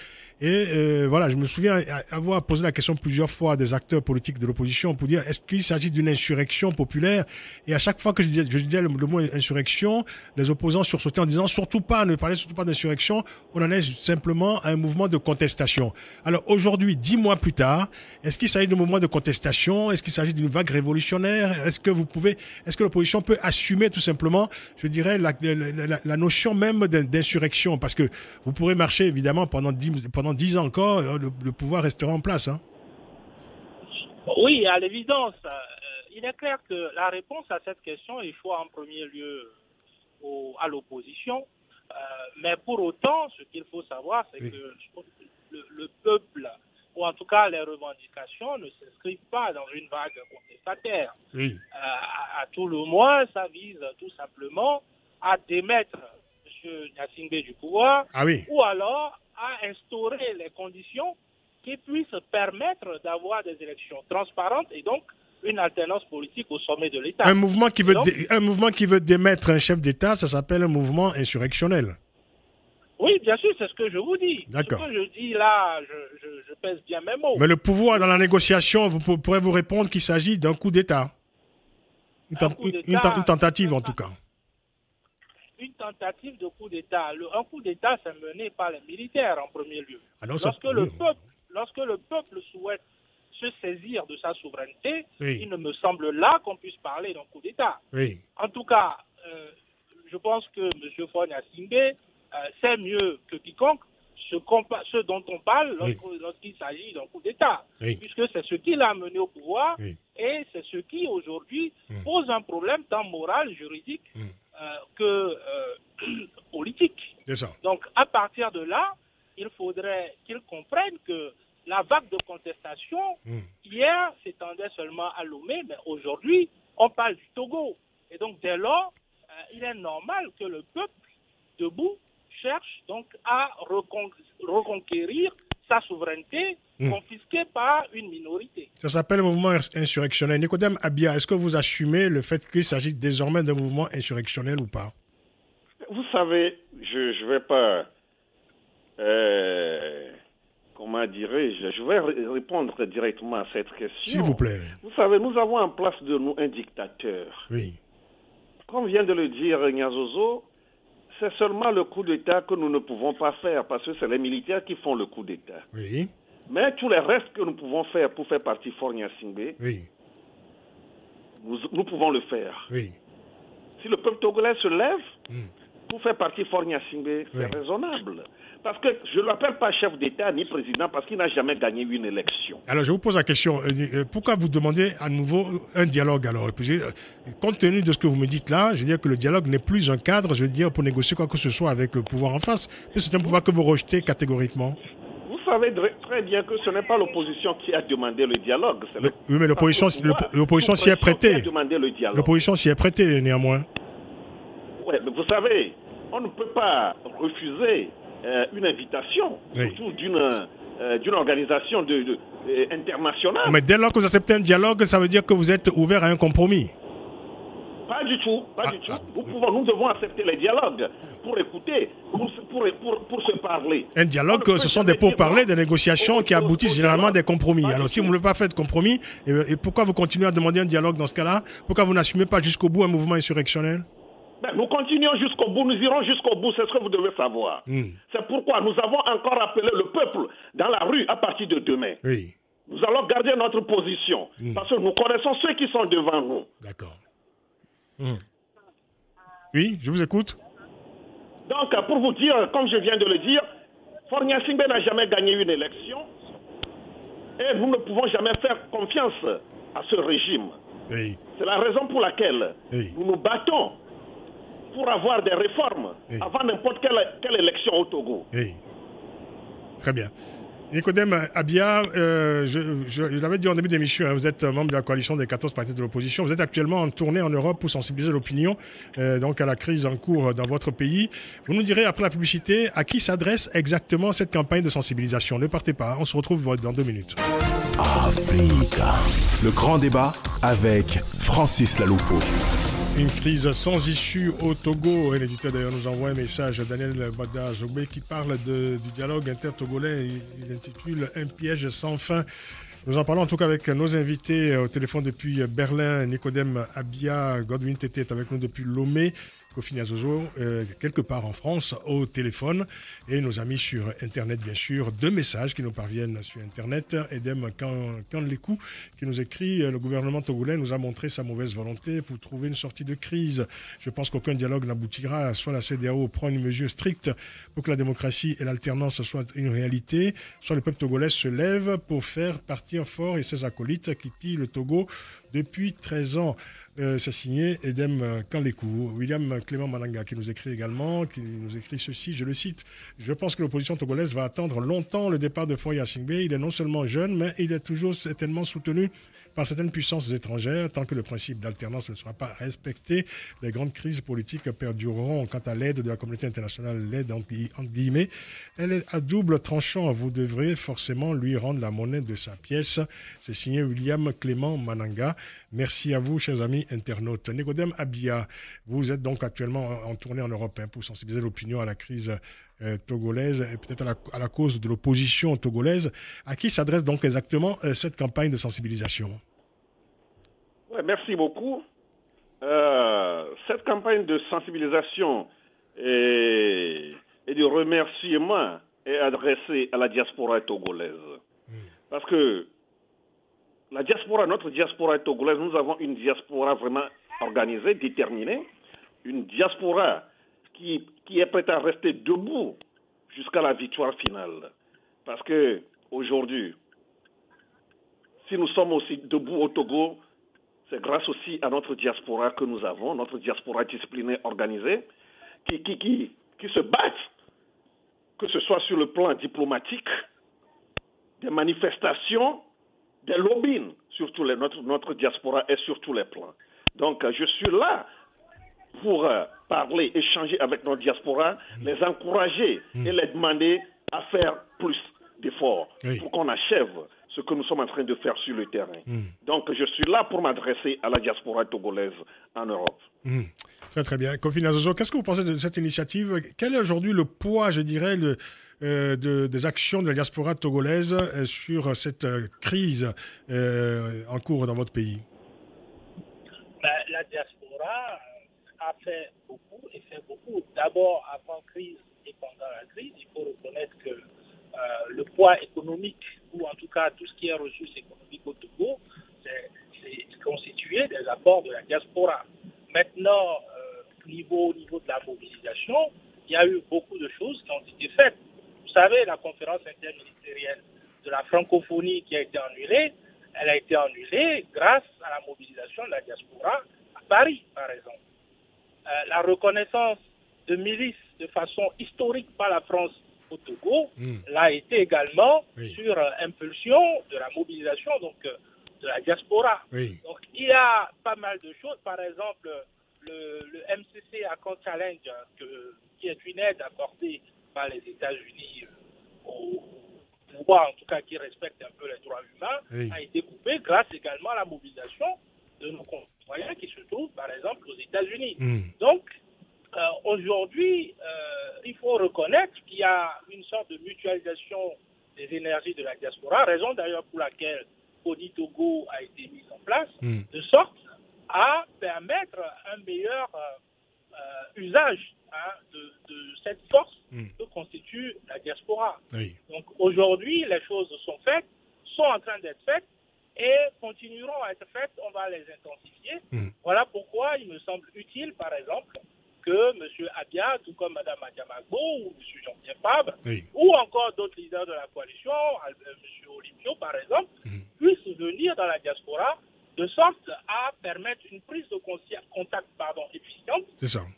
Et voilà, je me souviens avoir posé la question plusieurs fois à des acteurs politiques de l'opposition pour dire est-ce qu'il s'agit d'une insurrection populaire? Et à chaque fois que je disais le mot insurrection, les opposants sursautaient en disant ne parlez surtout pas d'insurrection, on en est simplement à un mouvement de contestation. Alors aujourd'hui, 10 mois plus tard, est-ce qu'il s'agit d'un mouvement de contestation? Est-ce qu'il s'agit d'une vague révolutionnaire? Est-ce que l'opposition peut assumer tout simplement, je dirais, la notion même d'insurrection? Parce que vous pourrez marcher évidemment pendant 10 ans encore, le pouvoir restera en place. Hein. Oui, à l'évidence. Il est clair que la réponse à cette question, il faut en premier lieu à l'opposition. Mais pour autant, ce qu'il faut savoir, c'est que le peuple, ou en tout cas les revendications, ne s'inscrivent pas dans une vague contestataire. À tout le moins, ça vise tout simplement à démettre M. Gnassingbé du pouvoir, ou alors à instaurer les conditions qui puissent permettre d'avoir des élections transparentes et donc une alternance politique au sommet de l'État. Un mouvement qui veut démettre un chef d'État, ça s'appelle un mouvement insurrectionnel. Oui, bien sûr, c'est ce que je vous dis. D'accord. Ce que je dis là, je pèse bien mes mots. Mais le pouvoir dans la négociation, vous pourrez vous répondre qu'il s'agit d'un coup d'État. Une tentative en tout cas. Une tentative de coup d'État. Un coup d'État, c'est mené par les militaires en premier lieu. Lorsque le peuple souhaite se saisir de sa souveraineté, il ne me semble là qu'on puisse parler d'un coup d'État. En tout cas, je pense que M. Fornia Singbe sait mieux que quiconque ce dont on parle lorsqu'il s'agit d'un coup d'État, puisque c'est ce qui l'a mené au pouvoir et c'est ce qui aujourd'hui pose un problème tant moral, juridique que politique. Donc à partir de là, il faudrait qu'ils comprennent que la vague de contestation, hier, s'étendait seulement à Lomé, mais aujourd'hui, on parle du Togo. Et donc dès lors, il est normal que le peuple debout cherche donc à reconquérir sa souveraineté confisquée par une minorité. Ça s'appelle un mouvement insurrectionnel. Nicodème Abia, est-ce que vous assumez le fait qu'il s'agit désormais d'un mouvement insurrectionnel ou pas? Vous savez, je ne vais pas... comment dirais-je? Je vais répondre directement à cette question. S'il vous plaît. Vous savez, nous avons en place de nous un dictateur. Comme vient de le dire Nyazozo, c'est seulement le coup d'État que nous ne pouvons pas faire parce que c'est les militaires qui font le coup d'État. Mais tous les restes que nous pouvons faire pour faire partie Fornia Singbe, nous pouvons le faire. Si le peuple togolais se lève, pour faire partie Faure Gnassingbé, c'est raisonnable. Parce que je ne l'appelle pas chef d'État ni président parce qu'il n'a jamais gagné une élection. Alors, je vous pose la question. Pourquoi vous demandez à nouveau un dialogue alors? Compte tenu de ce que vous me dites là, je veux dire que le dialogue n'est plus un cadre, je veux dire, pour négocier quoi que ce soit avec le pouvoir en face. C'est un pouvoir que vous rejetez catégoriquement. Vous savez très bien que ce n'est pas l'opposition qui a demandé le dialogue. Oui, mais l'opposition s'y est prêtée. L'opposition s'y est prêtée, néanmoins. Oui, mais vous savez, on ne peut pas refuser une invitation, surtout d'une organisation internationale. Mais dès lors que vous acceptez un dialogue, ça veut dire que vous êtes ouvert à un compromis. Pas du tout. Nous devons accepter les dialogues pour écouter, pour se parler. Un dialogue, ce sont des pourparlers, des négociations qui aboutissent généralement à des compromis. Alors si vous ne voulez pas faire de compromis, et pourquoi vous continuez à demander un dialogue dans ce cas-là? Pourquoi vous n'assumez pas jusqu'au bout un mouvement insurrectionnel? Nous continuons jusqu'au bout, nous irons jusqu'au bout, c'est ce que vous devez savoir. C'est pourquoi nous avons encore appelé le peuple dans la rue à partir de demain. Oui. Nous allons garder notre position, parce que nous connaissons ceux qui sont devant nous. D'accord. Oui, je vous écoute. Donc, pour vous dire, comme je viens de le dire, Faure Gnassingbé n'a jamais gagné une élection et nous ne pouvons jamais faire confiance à ce régime. Oui. C'est la raison pour laquelle nous nous battons pour avoir des réformes avant n'importe quelle élection au Togo. Oui. Très bien. Nicodème Abia, je l'avais dit en début d'émission, vous êtes membre de la coalition des 14 partis de l'opposition. Vous êtes actuellement en tournée en Europe pour sensibiliser l'opinion donc à la crise en cours dans votre pays. Vous nous direz après la publicité à qui s'adresse exactement cette campagne de sensibilisation. Ne partez pas, on se retrouve dans 2 minutes. Africa. Le grand débat avec Francis Laloupo. Une crise sans issue au Togo. Et l'éditeur d'ailleurs nous envoie un message, Daniel Bada-Jobé, qui parle du dialogue inter-togolais. Il intitule « Un piège sans fin ». Nous en parlons en tout cas avec nos invités au téléphone depuis Berlin. Nicodème Abia, Godwin Tété est avec nous depuis Lomé. Kofi Nyazozo, quelque part en France, au téléphone. Et nos amis sur Internet, bien sûr. 2 messages qui nous parviennent sur Internet. Edem Kanlekou, qui nous écrit « Le gouvernement togolais nous a montré sa mauvaise volonté pour trouver une sortie de crise. Je pense qu'aucun dialogue n'aboutira. Soit la CEDEAO prend une mesure stricte pour que la démocratie et l'alternance soient une réalité, soit le peuple togolais se lève pour faire partir Faure et ses acolytes qui pillent le Togo depuis 13 ans. C'est signé Edem Kanlekou. William Clément Mananga qui nous écrit également, qui nous écrit ceci, je le cite, « Je pense que l'opposition togolaise va attendre longtemps le départ de Faure Gnassingbé. Il est non seulement jeune, mais il est toujours certainement soutenu par certaines puissances étrangères. Tant que le principe d'alternance ne sera pas respecté, les grandes crises politiques perdureront. Quant à l'aide de la communauté internationale, l'aide entre guillemets, elle est à double tranchant. Vous devrez forcément lui rendre la monnaie de sa pièce. » C'est signé William Clément Mananga. Merci à vous, chers amis internautes. Nicodème Abia, vous êtes donc actuellement en tournée en Europe pour sensibiliser l'opinion à la crise togolaise et peut-être à la cause de l'opposition togolaise. À qui s'adresse donc exactement cette campagne de sensibilisation? Ouais, merci beaucoup. Cette campagne de sensibilisation et de remerciement est adressée à la diaspora togolaise. Parce que la diaspora, notre diaspora togolaise, nous avons une diaspora vraiment organisée, déterminée, une diaspora qui est prête à rester debout jusqu'à la victoire finale. Parce que aujourd'hui, si nous sommes aussi debout au Togo, c'est grâce aussi à notre diaspora que nous avons, notre diaspora disciplinée, organisée, qui se battent, que ce soit sur le plan diplomatique, des manifestations, des lobbying, surtout notre diaspora est sur tous les plans. Donc je suis là pour parler, échanger avec notre diaspora, les encourager et les demander à faire plus d'efforts pour qu'on achève ce que nous sommes en train de faire sur le terrain. Donc je suis là pour m'adresser à la diaspora togolaise en Europe. Très très bien. Kofi Nyazozo, qu'est-ce que vous pensez de cette initiative? Quel est aujourd'hui le poids, je dirais, des actions de la diaspora togolaise sur cette crise en cours dans votre pays? La diaspora a fait beaucoup et fait beaucoup. D'abord, avant crise et pendant la crise, il faut reconnaître que le poids économique, ou en tout cas tout ce qui est ressources économiques au Togo, c'est constitué des apports de la diaspora. Maintenant, au niveau de la mobilisation, il y a eu beaucoup de choses qui ont été faites. Vous savez, la conférence interministérielle de la francophonie qui a été annulée, elle a été annulée grâce à la mobilisation de la diaspora à Paris, par exemple. La reconnaissance de milices de façon historique par la France au Togo l'a été également sur impulsion de la mobilisation de la diaspora. Donc il y a pas mal de choses. Par exemple, le MCC Account Challenge, qui est une aide accordée par les États-Unis au pouvoir, en tout cas qui respecte un peu les droits humains, a été coupé grâce également à la mobilisation de nos concitoyens qui se trouvent, par exemple, aux États-Unis. Donc, aujourd'hui, il faut reconnaître qu'il y a une sorte de mutualisation des énergies de la diaspora, raison d'ailleurs pour laquelle Kony Togo a été mise en place, de sorte à permettre un meilleur usage de cette force que constitue la diaspora. Donc aujourd'hui, les choses sont faites, sont en train d'être faites et continueront à être faites, on va les intensifier. Voilà pourquoi il me semble utile, par exemple, que M. Abia, tout comme Mme Adiamagbo ou M. Jean-Pierre Fabre, ou encore d'autres leaders de la coalition, M. Olympio par exemple, puissent venir dans la diaspora de sorte à permettre une prise de contact efficiente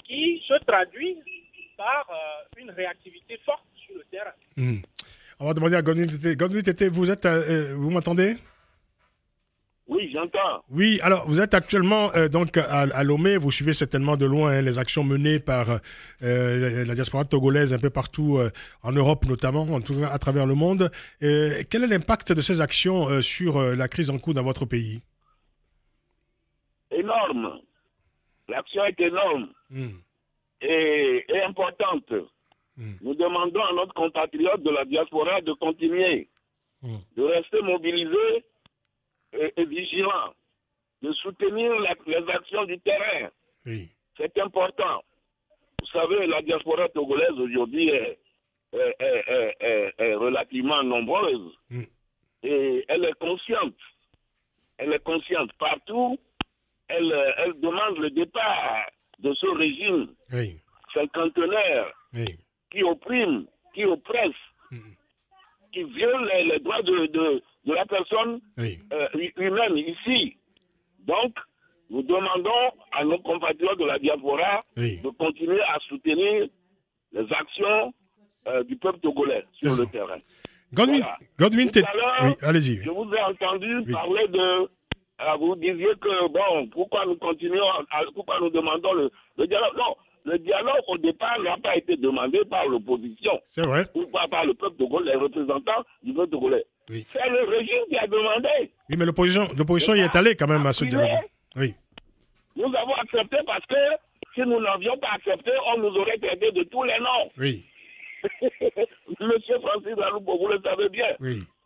qui se traduit par une réactivité forte sur le terrain. On va demander à Godwin Tété, vous m'entendez? Oui, j'entends. Oui, alors vous êtes actuellement donc à Lomé, vous suivez certainement de loin les actions menées par la diaspora togolaise un peu partout en Europe notamment, en tout cas à travers le monde. Quel est l'impact de ces actions sur la crise en cours dans votre pays? Énorme. L'action est énorme et importante. Nous demandons à notre compatriote de la diaspora de continuer, de rester mobilisés et vigilants, de soutenir les actions du terrain. C'est important. Vous savez, la diaspora togolaise aujourd'hui est relativement nombreuse et elle est consciente. Elle est consciente partout. Elle demande le départ de ce régime cinquantenaire qui opprime, qui oppresse, qui viole les droits de la personne humaine ici. Donc, nous demandons à nos compatriotes de la diaspora de continuer à soutenir les actions du peuple togolais sur le terrain. Godwin, allez-y. Je vous ai entendu parler de... vous disiez que, bon, pourquoi nous continuons, pourquoi nous demandons le dialogue? Non, le dialogue, au départ, n'a pas été demandé par l'opposition. C'est vrai. Ou pas par le peuple togolais, les représentants du peuple togolais. C'est le régime qui a demandé. Oui, mais l'opposition y est allée quand même à ce dialogue. Nous avons accepté parce que si nous n'avions pas accepté, on nous aurait traité de tous les noms. Monsieur Francis Aloupo, vous le savez bien.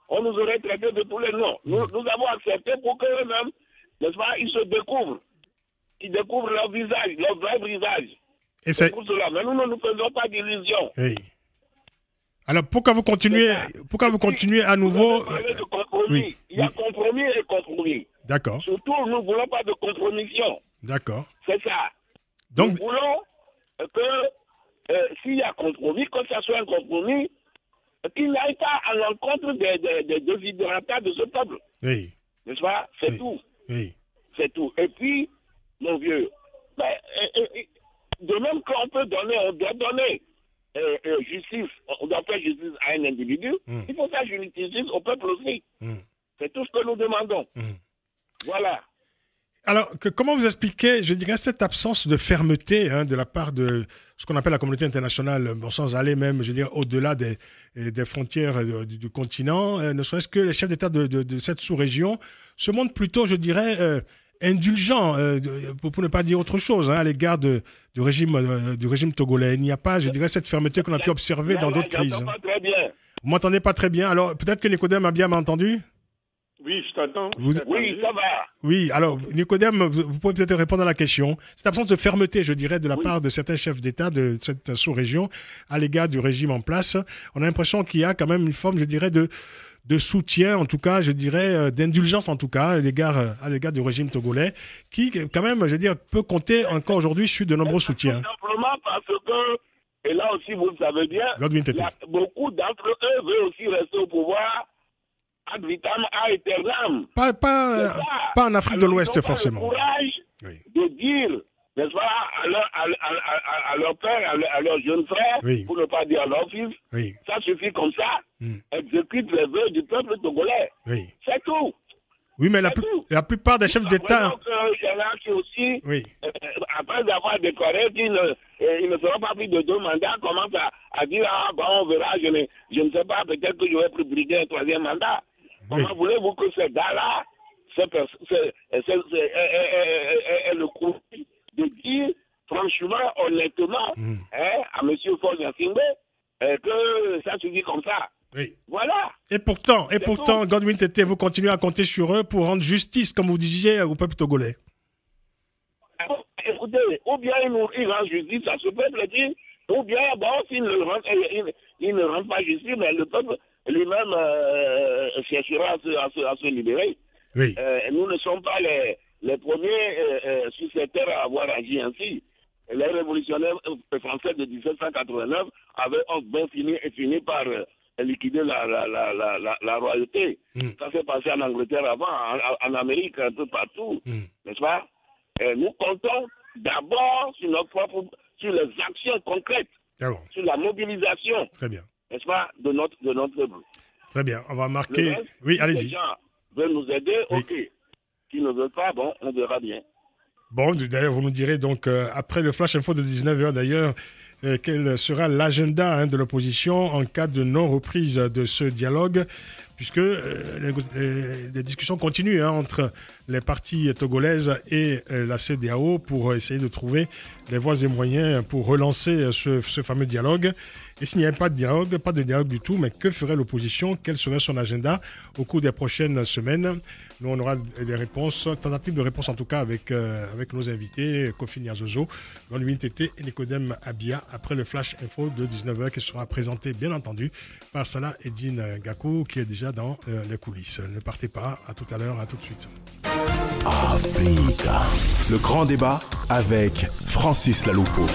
On nous aurait traité de tous les noms. Nous avons accepté pour qu'eux-mêmes, n'est-ce pas, ils se découvrent. Ils découvrent leur visage, leur vrai visage. Et c'est pour cela. Mais nous ne nous faisons pas d'illusions. Alors, pourquoi vous continuez à nouveau de compromis. Il y a compromis et compromis. D'accord. Surtout, nous ne voulons pas de compromission. D'accord. C'est ça. Donc, nous voulons que s'il y a compromis, que ce soit un compromis, qu'il n'aille pas à l'encontre des désidératas de ce peuple. N'est-ce pas? C'est tout. C'est tout. Et puis, mon vieux, de même qu'on peut donner, on doit donner justice, on doit faire justice à un individu, il faut faire justice au peuple aussi. C'est tout ce que nous demandons. Voilà. Alors, comment vous expliquez, je dirais, cette absence de fermeté de la part de ce qu'on appelle la communauté internationale, sans aller même, je veux dire, au-delà des frontières du continent, ne serait-ce que les chefs d'État de cette sous-région se montrent plutôt, je dirais, indulgents, pour ne pas dire autre chose, à l'égard du régime togolais. Il n'y a pas, je dirais, cette fermeté qu'on a pu observer dans d'autres crises. Pas très bien. Vous m'entendez pas très bien. Alors, peut-être que Nicodème Abia m'a entendu? Oui, je t'entends. Oui, ça va. Oui, alors, Nicodème, vous pouvez peut-être répondre à la question. Cette absence de fermeté, je dirais, de la part de certains chefs d'État de cette sous-région à l'égard du régime en place, on a l'impression qu'il y a quand même une forme, je dirais, de de soutien, en tout cas, je dirais, d'indulgence, en tout cas, à l'égard du régime togolais, qui, quand même, je veux dire, peut compter encore aujourd'hui sur de nombreux soutiens. Tout simplement parce que, et là aussi, vous le savez bien, beaucoup d'entre eux veulent aussi rester au pouvoir ad vitam aeternam. Pas en Afrique de l'Ouest, forcément. Ils ont le courage de dire, n'est-ce pas, à leur père, à leur jeune frère, pour ne pas dire à leur fils, ça suffit comme ça, exécute les vœux du peuple togolais. C'est tout. Oui, mais la plupart des chefs d'État... Il y en a qui aussi, après avoir déclaré qu'ils ne seront pas pris de 2 mandats, commencent à dire, ah bon, on verra, je ne sais pas, peut-être que je vais briguer un 3e mandat. Comment voulez-vous que ces gars-là, c'est le courage de dire, franchement, honnêtement, à M. Faure Gnassingbé, que ça suffit comme ça. Voilà. Et pourtant, Godwin Tété, vous continuez à compter sur eux pour rendre justice, comme vous disiez, au peuple togolais. Écoutez, ou bien ils rendent justice à ce peuple, ou bien, bon, s'ils ne rendent pas justice, mais le peuple lui-même cherchera à se libérer. Nous ne sommes pas les premiers sur cette terre à avoir agi ainsi. Les révolutionnaires français de 1789 avaient fini par liquider la royauté. Ça s'est passé en Angleterre avant, en Amérique, un peu partout, n'est-ce pas? Nous comptons d'abord sur les actions concrètes, sur la mobilisation, n'est-ce pas, de notre peuple. Très bien, on va marquer... Oui, allez-y. Les gens veulent nous aider, ok. S'ils ne veulent pas, bon, on verra bien. Bon, d'ailleurs, vous nous direz donc, après le Flash Info de 19h d'ailleurs, quel sera l'agenda de l'opposition en cas de non-reprise de ce dialogue, puisque les discussions continuent entre les parties togolaises et la CEDEAO pour essayer de trouver les voies et moyens pour relancer ce fameux dialogue. Et s'il n'y avait pas de dialogue du tout, mais que ferait l'opposition? Quel serait son agenda au cours des prochaines semaines? Nous, on aura des réponses, tentatives de réponse en tout cas avec nos invités, Kofi Nyazozo, Godwin Tété et Nicodème Abia, après le Flash Info de 19h qui sera présenté bien entendu par Salah Eddine Gakou qui est déjà dans les coulisses. Ne partez pas, à tout à l'heure, à tout de suite. Africa, le grand débat avec Francis Laloupo.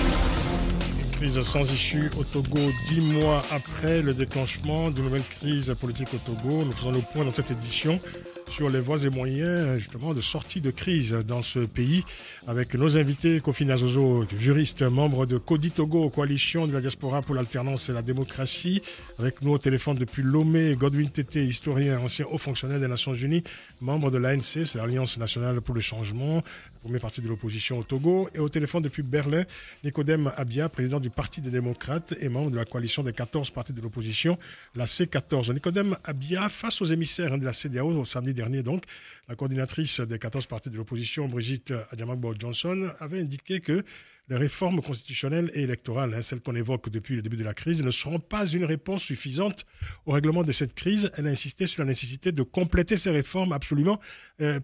Crise sans issue au Togo, 10 mois après le déclenchement d'une nouvelle crise politique au Togo. Nous faisons le point dans cette édition sur les voies et moyens justement de sortie de crise dans ce pays avec nos invités, Kofi Nyazozo, juriste, membre de CODI Togo, coalition de la diaspora pour l'alternance et la démocratie. Avec nous au téléphone depuis Lomé, Godwin Tété, historien, ancien haut fonctionnaire des Nations Unies, membre de l'ANC, c'est l'Alliance nationale pour le changement, premier parti de l'opposition au Togo. Et au téléphone depuis Berlin, Nicodème Abia, président du Parti des démocrates et membre de la coalition des 14 partis de l'opposition, la C14. Nicodème Abia, face aux émissaires de la CEDEAO au samedi dernier, donc, la coordinatrice des 14 partis de l'opposition, Brigitte Adiamagbo-Johnson, avait indiqué que les réformes constitutionnelles et électorales, celles qu'on évoque depuis le début de la crise, ne seront pas une réponse suffisante au règlement de cette crise. Elle a insisté sur la nécessité de compléter ces réformes absolument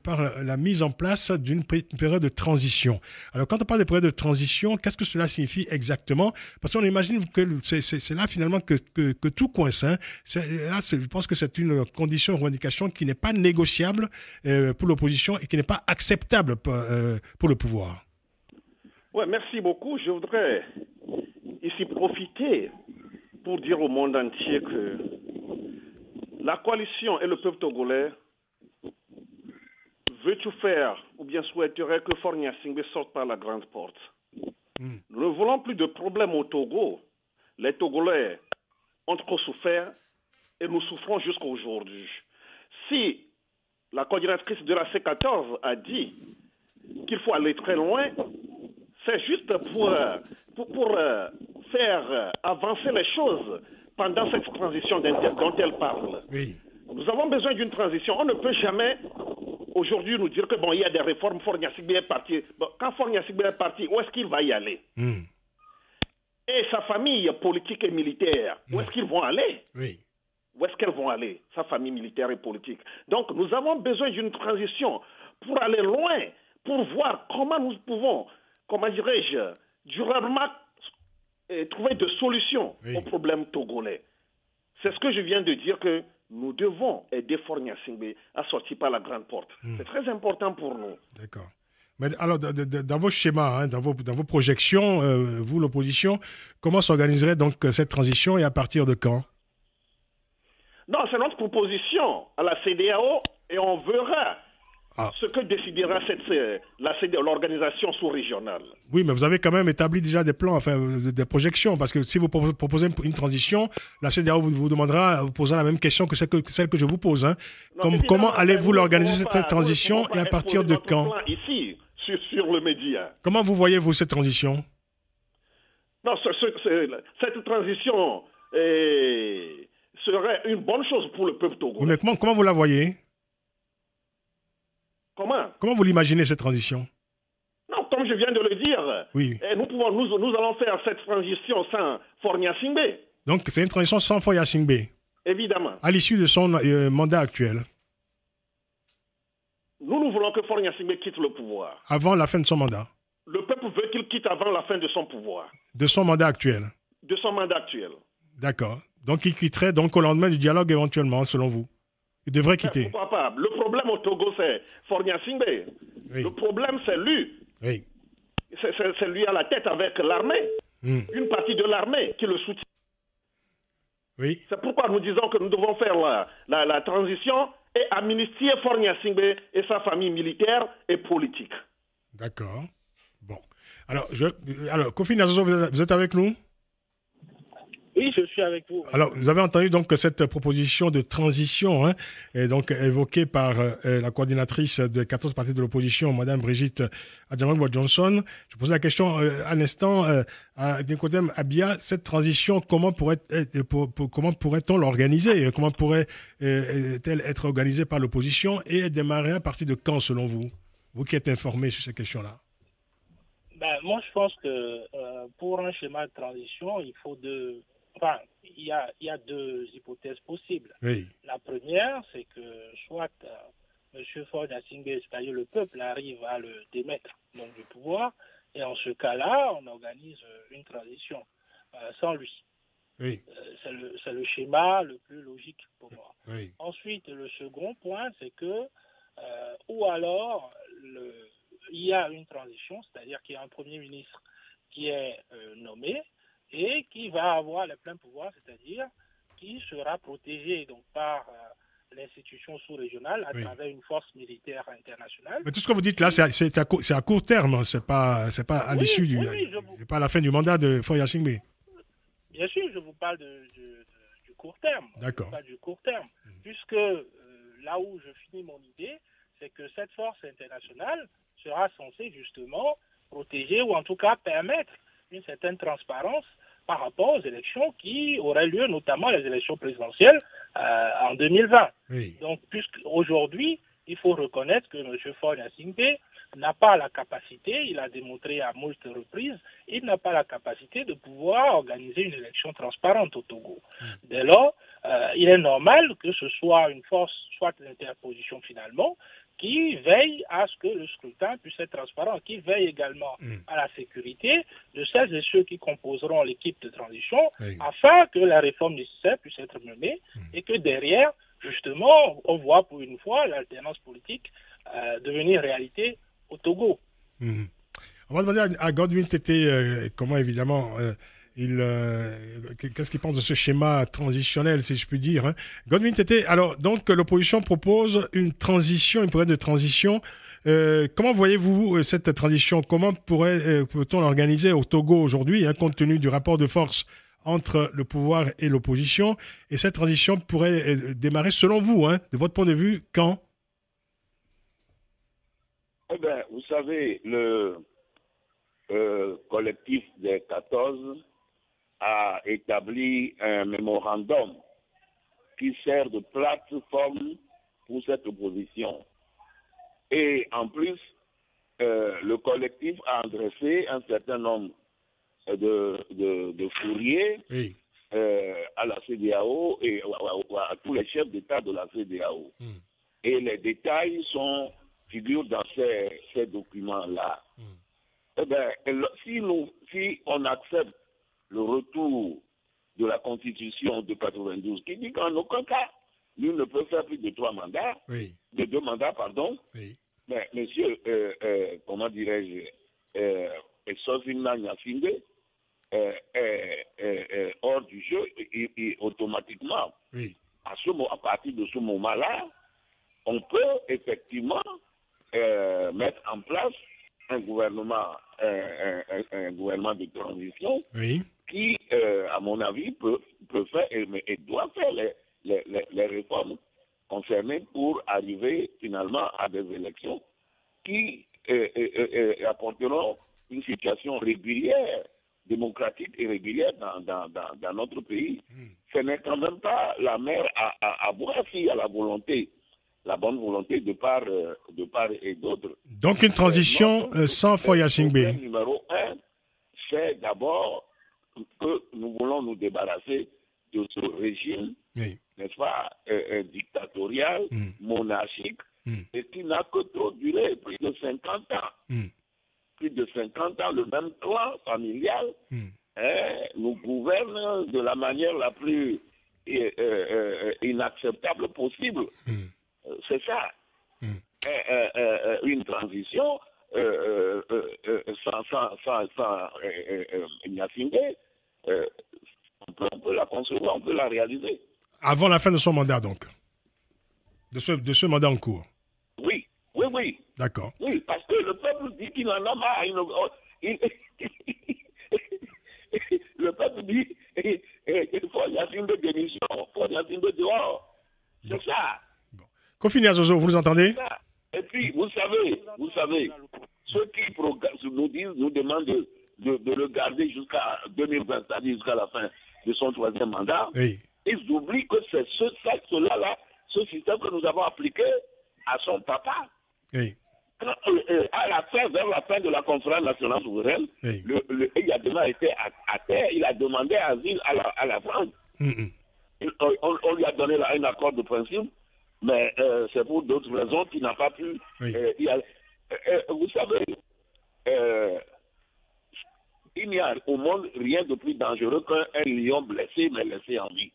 par la mise en place d'une période de transition. Alors, quand on parle de période de transition, qu'est-ce que cela signifie exactement? Parce qu'on imagine que c'est là finalement que tout coince. Là, je pense que c'est une condition, une revendication qui n'est pas négociable pour l'opposition et qui n'est pas acceptable pour le pouvoir. Oui, merci beaucoup. Je voudrais ici profiter pour dire au monde entier que la coalition et le peuple togolais veut tout faire ou bien souhaiterait que Faure Gnassingbé sorte par la grande porte. Nous ne voulons plus de problèmes au Togo. Les Togolais ont trop souffert et nous souffrons jusqu'à aujourd'hui. Si la coordinatrice de la C14 a dit qu'il faut aller très loin, c'est juste pour faire avancer les choses pendant cette transition dont elle parle. Oui. Nous avons besoin d'une transition. On ne peut jamais aujourd'hui nous dire que bon, il y a des réformes, Faure Gnassingbé est parti. Bon, quand Faure Gnassingbé est parti, où est-ce qu'il va y aller? Et sa famille politique et militaire, où est-ce qu'ils vont aller? Oui. Où est-ce qu'elles vont aller, sa famille militaire et politique? Donc nous avons besoin d'une transition pour aller loin, pour voir comment nous pouvons, comment dirais-je, durablement trouver des solutions aux problèmes togolais. C'est ce que je viens de dire, que nous devons aider Faure Gnassingbé à sortir par la grande porte. C'est très important pour nous. D'accord. Mais alors, dans vos schémas, hein, dans vos projections, vous, l'opposition, comment s'organiserait donc cette transition et à partir de quand? Non, c'est notre proposition à la CEDEAO et on verra ce que décidera l'organisation sous-régionale. Oui, mais vous avez quand même établi déjà des plans, enfin des projections, parce que si vous proposez une transition, la CEDEAO vous demandera, vous posera la même question que celle que je vous pose. Hein. Comment allez-vous l'organiser cette transition et à partir de quand? Ici, sur le média. Comment vous voyez-vous cette transition? Non, cette transition serait une bonne chose pour le peuple togolais. Oui, mais comment vous la voyez? Comment vous l'imaginez, cette transition? Non, comme je viens de le dire, oui. Nous allons faire cette transition sans Faure Gnassingbé. Donc, c'est une transition sans Faure Gnassingbé? Évidemment. À l'issue de son mandat actuel? Nous voulons que Faure Gnassingbé quitte le pouvoir. Avant la fin de son mandat? Le peuple veut qu'il quitte avant la fin de son pouvoir. De son mandat actuel? De son mandat actuel. D'accord. Donc, il quitterait donc au lendemain du dialogue éventuellement, selon vous? Il devrait quitter? Pourquoi pas? Le problème au Togo, c'est Faure Gnassingbé. Oui. Le problème, c'est lui. Oui. C'est lui à la tête avec l'armée. Une partie de l'armée qui le soutient. Oui. C'est pourquoi nous disons que nous devons faire la transition et amnistier Faure Gnassingbé et sa famille militaire et politique. D'accord. Bon. Alors, Kofi Nazozo, vous êtes avec nous? Oui, je suis avec vous. Alors, vous avez entendu donc cette proposition de transition, hein, est donc évoquée par la coordinatrice des 14 partis de l'opposition, Mme Brigitte Adjamang-Johnson. Je posais la question à l'instant à Nicodème Abia, cette transition, comment pourrait-on l'organiser? Comment pourrait-elle être organisée par l'opposition et démarrer à partir de quand, selon vous? Vous qui êtes informé sur ces questions-là. Moi, je pense que pour un schéma de transition, il y a deux hypothèses possibles. Oui. La première, c'est que soit M. Faure Gnassingbé, c'est-à-dire le peuple, arrive à le démettre donc, du pouvoir, et en ce cas-là, on organise une transition sans lui. Oui. C'est le schéma le plus logique pour moi. Oui. Ensuite, le second point, c'est que, ou alors, il y a une transition, c'est-à-dire qu'il y a un Premier ministre qui est nommé, et qui va avoir les pleins pouvoirs, c'est-à-dire qui sera protégé donc, par l'institution sous-régionale à travers une force militaire internationale. Mais tout ce que vous dites là, c'est à court terme, c'est pas à l'issue c'est pas à la fin du mandat de Faure Gnassingbé. Bien sûr, je vous parle du court terme. D'accord. Pas du court terme, puisque là où je finis mon idée, c'est que cette force internationale sera censée justement protéger ou en tout cas permettre une certaine transparence par rapport aux élections qui auraient lieu, notamment les élections présidentielles en 2020. Oui. Donc, puisqu'aujourd'hui, il faut reconnaître que M. Faure Gnassingbé n'a pas la capacité, il a démontré à moult reprises, il n'a pas la capacité de pouvoir organiser une élection transparente au Togo. Dès lors, il est normal que ce soit une force, soit l'interposition finalement, qui veille à ce que le scrutin puisse être transparent, qui veille également à la sécurité de celles et ceux qui composeront l'équipe de transition, afin que la réforme nécessaire puisse être menée et que derrière, justement, on voit pour une fois l'alternance politique devenir réalité au Togo. On va demander à Godwin Tété comment évidemment... qu'est-ce qu'il pense de ce schéma transitionnel, si je puis dire, hein. Godwin Tété, alors, donc, l'opposition propose une période de transition. Comment voyez-vous cette transition? Comment peut-on l'organiser au Togo aujourd'hui, hein, compte tenu du rapport de force entre le pouvoir et l'opposition? Et cette transition pourrait démarrer, selon vous, hein, de votre point de vue, quand? Eh bien, vous savez, le collectif des 14 a établi un mémorandum qui sert de plateforme pour cette opposition. Et en plus, le collectif a adressé un certain nombre de courriers à la CEDEAO et à tous les chefs d'État de la CEDEAO. Et les détails figurent dans ces documents-là. Eh bien, si on accepte le retour de la Constitution de 92, qui dit qu'en aucun cas, nul ne peut faire plus de 2 mandats, pardon. Oui. Mais monsieur, comment dirais-je, Sosina Nyafinde est hors du jeu et automatiquement, à partir de ce moment-là, on peut effectivement mettre en place un gouvernement de transition qui, à mon avis, peut faire et doit faire les réformes concernées pour arriver finalement à des élections qui apporteront une situation régulière, démocratique et régulière dans notre pays. Ce n'est quand même pas la mer à boire s'il y a la bonne volonté de part et d'autre. Donc une transition sans Foya Singbe. Numéro 1, c'est d'abord que nous voulons nous débarrasser de ce régime, n'est-ce pas, dictatorial, monarchique, et qui n'a que trop duré, plus de 50 ans. Plus de 50 ans, le même clan familial nous gouverne de la manière la plus inacceptable possible. C'est ça. Une transition sans Nyafinde, on peut la concevoir, on peut la réaliser. Avant la fin de son mandat, donc. De ce mandat en cours. Oui. D'accord. Oui, parce que le peuple dit qu'il en a marre. Le peuple dit qu'il faut Nyafinde démission, il faut Nyafinde dehors. C'est ça. Kofi Niazozo, vous entendez? Et puis, vous savez, ceux qui nous demandent de le garder jusqu'à 2020, c'est-à-dire jusqu'à la fin de son 3e mandat, ils oublient que c'est ce système que nous avons appliqué à son papa. Vers la fin de la conférence nationale souveraine, il a déjà été à terre, il a demandé asile à la France. On lui a donné un accord de principe, mais c'est pour d'autres raisons qu'il n'a pas pu. Vous savez, il n'y a au monde rien de plus dangereux qu'un lion blessé mais laissé en vie.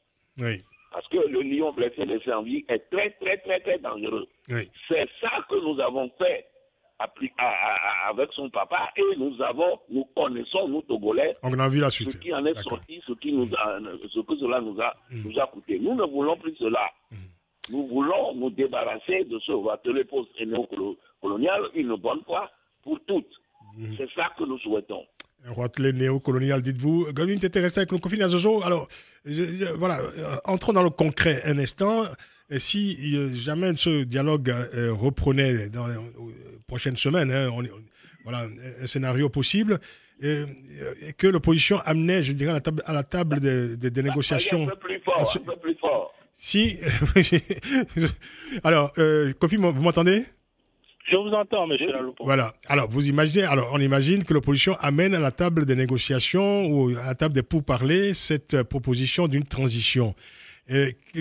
Parce que le lion blessé laissé en vie est très, très, très, très dangereux. C'est ça que nous avons fait avec son papa et nous connaissons, nous Togolais, on a vu la suite. Ce qui en est sorti, ce que cela nous a coûté. Nous ne voulons plus cela. Nous voulons nous débarrasser de ce râtelet post-néocolonial une bonne fois pour toutes. C'est ça que nous souhaitons. Un râtelet néocolonial, dites-vous. Godwin, tu étais resté avec nous, Kofi Niazozo. Alors, voilà, entrons dans le concret un instant. Et si jamais ce dialogue reprenait dans les prochaines semaines, voilà, un scénario possible, et que l'opposition amenait, je dirais, à la table des négociations. Un peu plus fort. Si. Alors, Kofi, vous m'entendez? Je vous entends, monsieur Laloupo. Voilà. Alors, on imagine que l'opposition amène à la table des négociations ou à la table des pourparlers cette proposition d'une transition.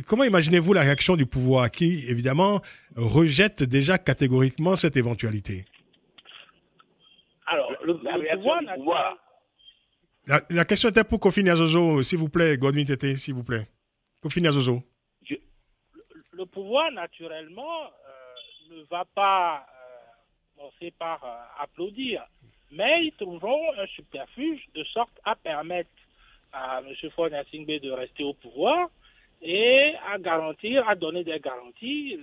Comment imaginez-vous la réaction du pouvoir qui, évidemment, rejette déjà catégoriquement cette éventualité? Alors, le pouvoir... La question était pour Kofi Niazozo, s'il vous plaît, Godwin Tété, s'il vous plaît. Kofi Niazozo. Le pouvoir, naturellement, ne va pas commencer par applaudir, mais ils trouveront un subterfuge de sorte à permettre à M. Foya Singbe de rester au pouvoir et à donner des garanties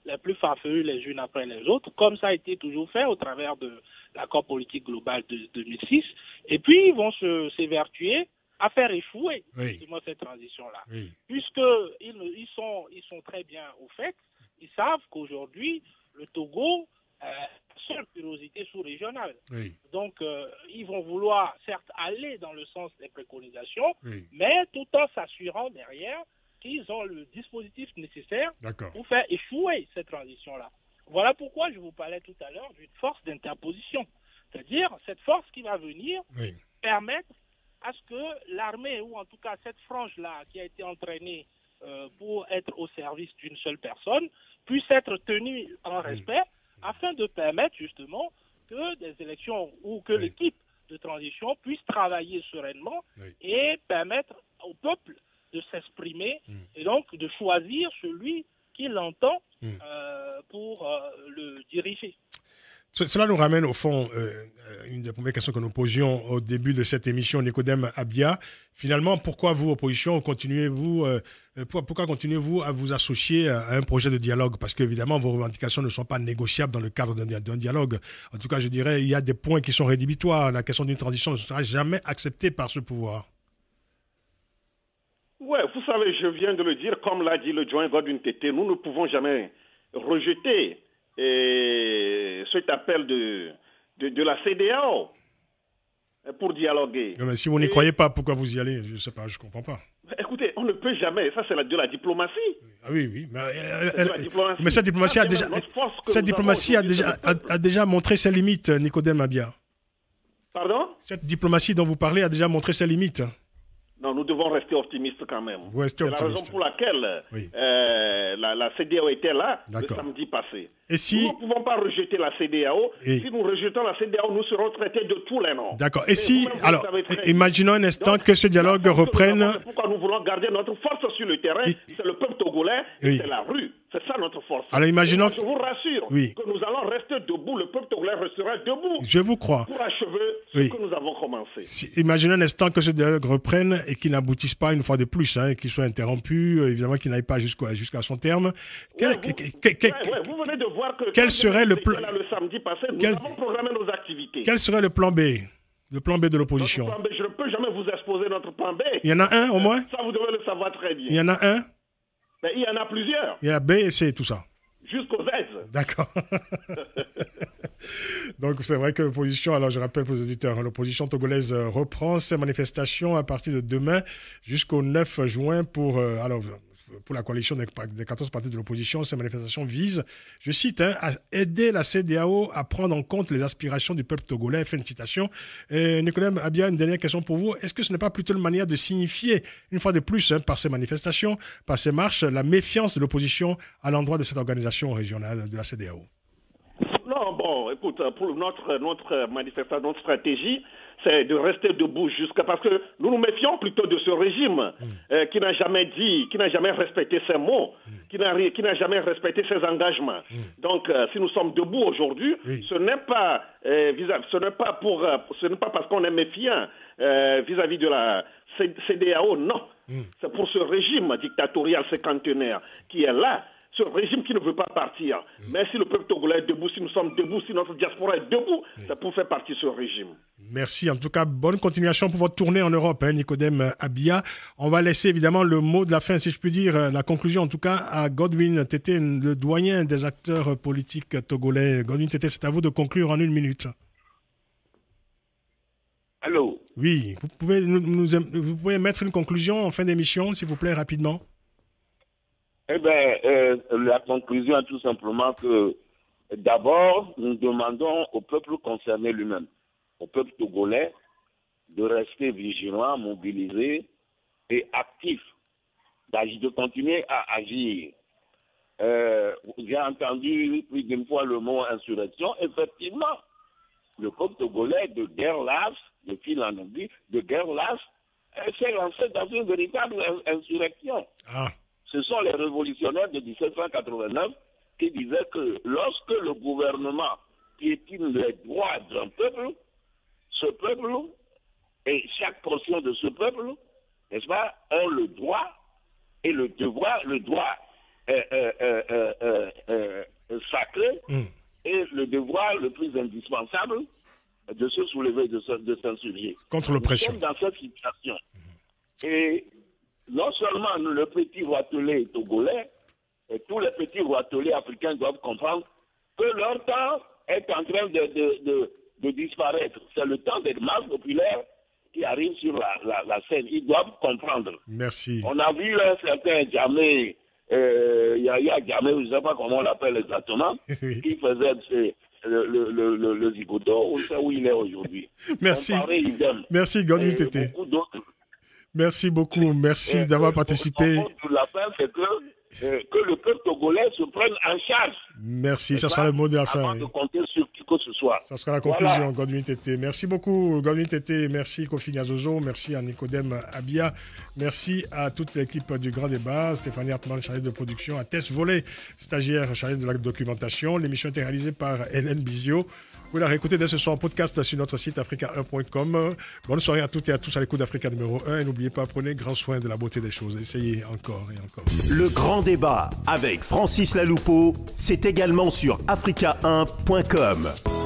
les plus farfelues les unes après les autres, comme ça a été toujours fait au travers de l'accord politique global de 2006. Et puis, ils vont s'évertuer à faire échouer cette transition-là. Puisqu'ils sont très bien au fait, ils savent qu'aujourd'hui, le Togo est une curiosité sous-régionale. Donc, ils vont vouloir, certes, aller dans le sens des préconisations, mais tout en s'assurant derrière qu'ils ont le dispositif nécessaire pour faire échouer cette transition-là. Voilà pourquoi je vous parlais tout à l'heure d'une force d'interposition. C'est-à-dire, cette force qui va venir permettre à ce que l'armée, ou en tout cas cette frange-là qui a été entraînée pour être au service d'une seule personne, puisse être tenue en respect afin de permettre justement que des élections ou que l'équipe de transition puisse travailler sereinement et permettre au peuple de s'exprimer et donc de choisir celui qu'il entend pour le diriger. Cela nous ramène au fond, une des premières questions que nous posions au début de cette émission, Nicodème Abia. Finalement, pourquoi vous, opposition, pourquoi continuez-vous à vous associer à un projet de dialogue? Parce qu'évidemment, vos revendications ne sont pas négociables dans le cadre d'un dialogue. En tout cas, je dirais, il y a des points qui sont rédhibitoires. La question d'une transition ne sera jamais acceptée par ce pouvoir. Oui, vous savez, je viens de le dire, comme l'a dit le Joint Godwin Tété, nous ne pouvons jamais rejeter cet appel de la CEDEAO pour dialoguer. Mais si vous n'y croyez pas, pourquoi vous y allez? Je ne sais pas, je ne comprends pas. Écoutez, on ne peut jamais, ça c'est de la diplomatie. Ah oui, mais cette diplomatie a déjà montré ses limites, Nicodème Abia. Pardon? Cette diplomatie dont vous parlez a déjà montré ses limites. Non, nous devons rester optimistes quand même. C'est la raison pour laquelle la CEDEAO était là le samedi passé. Et si... Nous ne pouvons pas rejeter la CEDEAO. Si nous rejetons la CEDEAO, nous serons traités de tous les noms. D'accord. Et si... Alors, imaginons un instant que ce dialogue reprenne... Pourquoi nous voulons garder notre force sur le terrain, c'est le peuple togolais et c'est la rue. C'est ça notre force. Alors imaginons... Je vous rassure que nous allons rester debout. Le peuple togolais restera debout. Je vous crois. Pour achever ce que nous avons commencé. Imaginons un instant que ce dialogue reprenne et qu'il n'aboutisse pas une fois de plus, qu'il soit interrompu, évidemment qu'il n'aille pas jusqu'à son terme. Vous venez de voir que quel serait le plan le samedi passé, nous avons programmé nos activités. Quel serait le plan B? Le plan B de l'opposition? Je ne peux jamais vous exposer notre plan B. Il y en a un au moins? Ça, vous devez le savoir très bien. Il y en a un? Mais il y en a plusieurs. Il y a B et C, tout ça. Jusqu'au Z. D'accord. Donc c'est vrai que l'opposition, alors je rappelle pour les auditeurs, l'opposition togolaise reprend ses manifestations à partir de demain jusqu'au 9 juin pour la coalition des 14 partis de l'opposition. Ces manifestations visent, je cite, à aider la CEDEAO à prendre en compte les aspirations du peuple togolais. Fin de citation. Nicodème Abia, une dernière question pour vous. Est-ce que ce n'est pas plutôt une manière de signifier, une fois de plus, par ces manifestations, par ces marches, la méfiance de l'opposition à l'endroit de cette organisation régionale de la CEDEAO? Non, bon, écoute, pour notre manifestation, notre stratégie, c'est de rester debout parce que nous nous méfions plutôt de ce régime qui n'a jamais dit, qui n'a jamais respecté ses mots, qui n'a jamais respecté ses engagements. Donc, si nous sommes debout aujourd'hui, ce n'est pas parce qu'on est méfiant vis-à-vis de la CEDEAO, non. C'est pour ce régime dictatorial cinquantenaire qui est là. Ce régime qui ne veut pas partir. Mais si le peuple togolais est debout, si nous sommes debout, si notre diaspora est debout, c'est pour faire partie de ce régime. Merci. En tout cas, bonne continuation pour votre tournée en Europe, Nicodème Abia. On va laisser évidemment le mot de la fin, si je puis dire, la conclusion en tout cas, à Godwin Tété, le doyen des acteurs politiques togolais. Godwin Tété, c'est à vous de conclure en 1 minute. Allô? Oui, vous pouvez mettre une conclusion en fin d'émission, s'il vous plaît, rapidement. Eh bien, la conclusion est tout simplement que d'abord, nous demandons au peuple concerné lui-même, au peuple togolais, de rester vigilant, mobilisé et actif, de continuer à agir. J'ai entendu plus d'une fois le mot insurrection. Effectivement, le peuple togolais de guerre lasse, de fil en aiguille, de guerre lasse, s'est lancé dans une véritable insurrection. Ce sont les révolutionnaires de 1789 qui disaient que lorsque le gouvernement piétine les droits d'un peuple, ce peuple et chaque portion de ce peuple, n'est-ce pas, ont le droit et le devoir, le droit sacré et le devoir le plus indispensable de se soulever, de s'insurger. Contre l'oppression. Nous sommes dans cette situation. Et non seulement le petit roitelet togolais, et tous les petits roitelets africains doivent comprendre que leur temps est en train de disparaître. C'est le temps des masses populaires qui arrivent sur la scène. Ils doivent comprendre. Merci. On a vu un certain Djamé, Yaya Djamé, je ne sais pas comment on l'appelle exactement, qui faisait le zigoto. On sait où il est aujourd'hui. Merci. Merci, Godwin Tété. Merci beaucoup. Merci d'avoir participé. La fin, c'est que le peuple togolais se prenne en charge. Merci. Ça sera le mot de la fin. Avant de compter sur qui que ce soit. soir. Ça sera la conclusion, Godwin Tété. Merci beaucoup, Godwin Tété. Merci, Kofi Gazozo. Merci à Nicodème Abia. Merci à toute l'équipe du Grand Débat. Stéphanie Hartmann, chargée de production. À Tess Vollet, stagiaire chargée de la documentation. L'émission a été réalisée par Hélène Bizio. Vous la réécoutez dès ce soir en podcast sur notre site africa1.com. Bonne soirée à toutes et à tous à l'écoute d'Africa numéro 1. Et n'oubliez pas, prenez grand soin de la beauté des choses. Essayez encore et encore. Le Grand Débat avec Francis Laloupeau, c'est également sur africa1.com.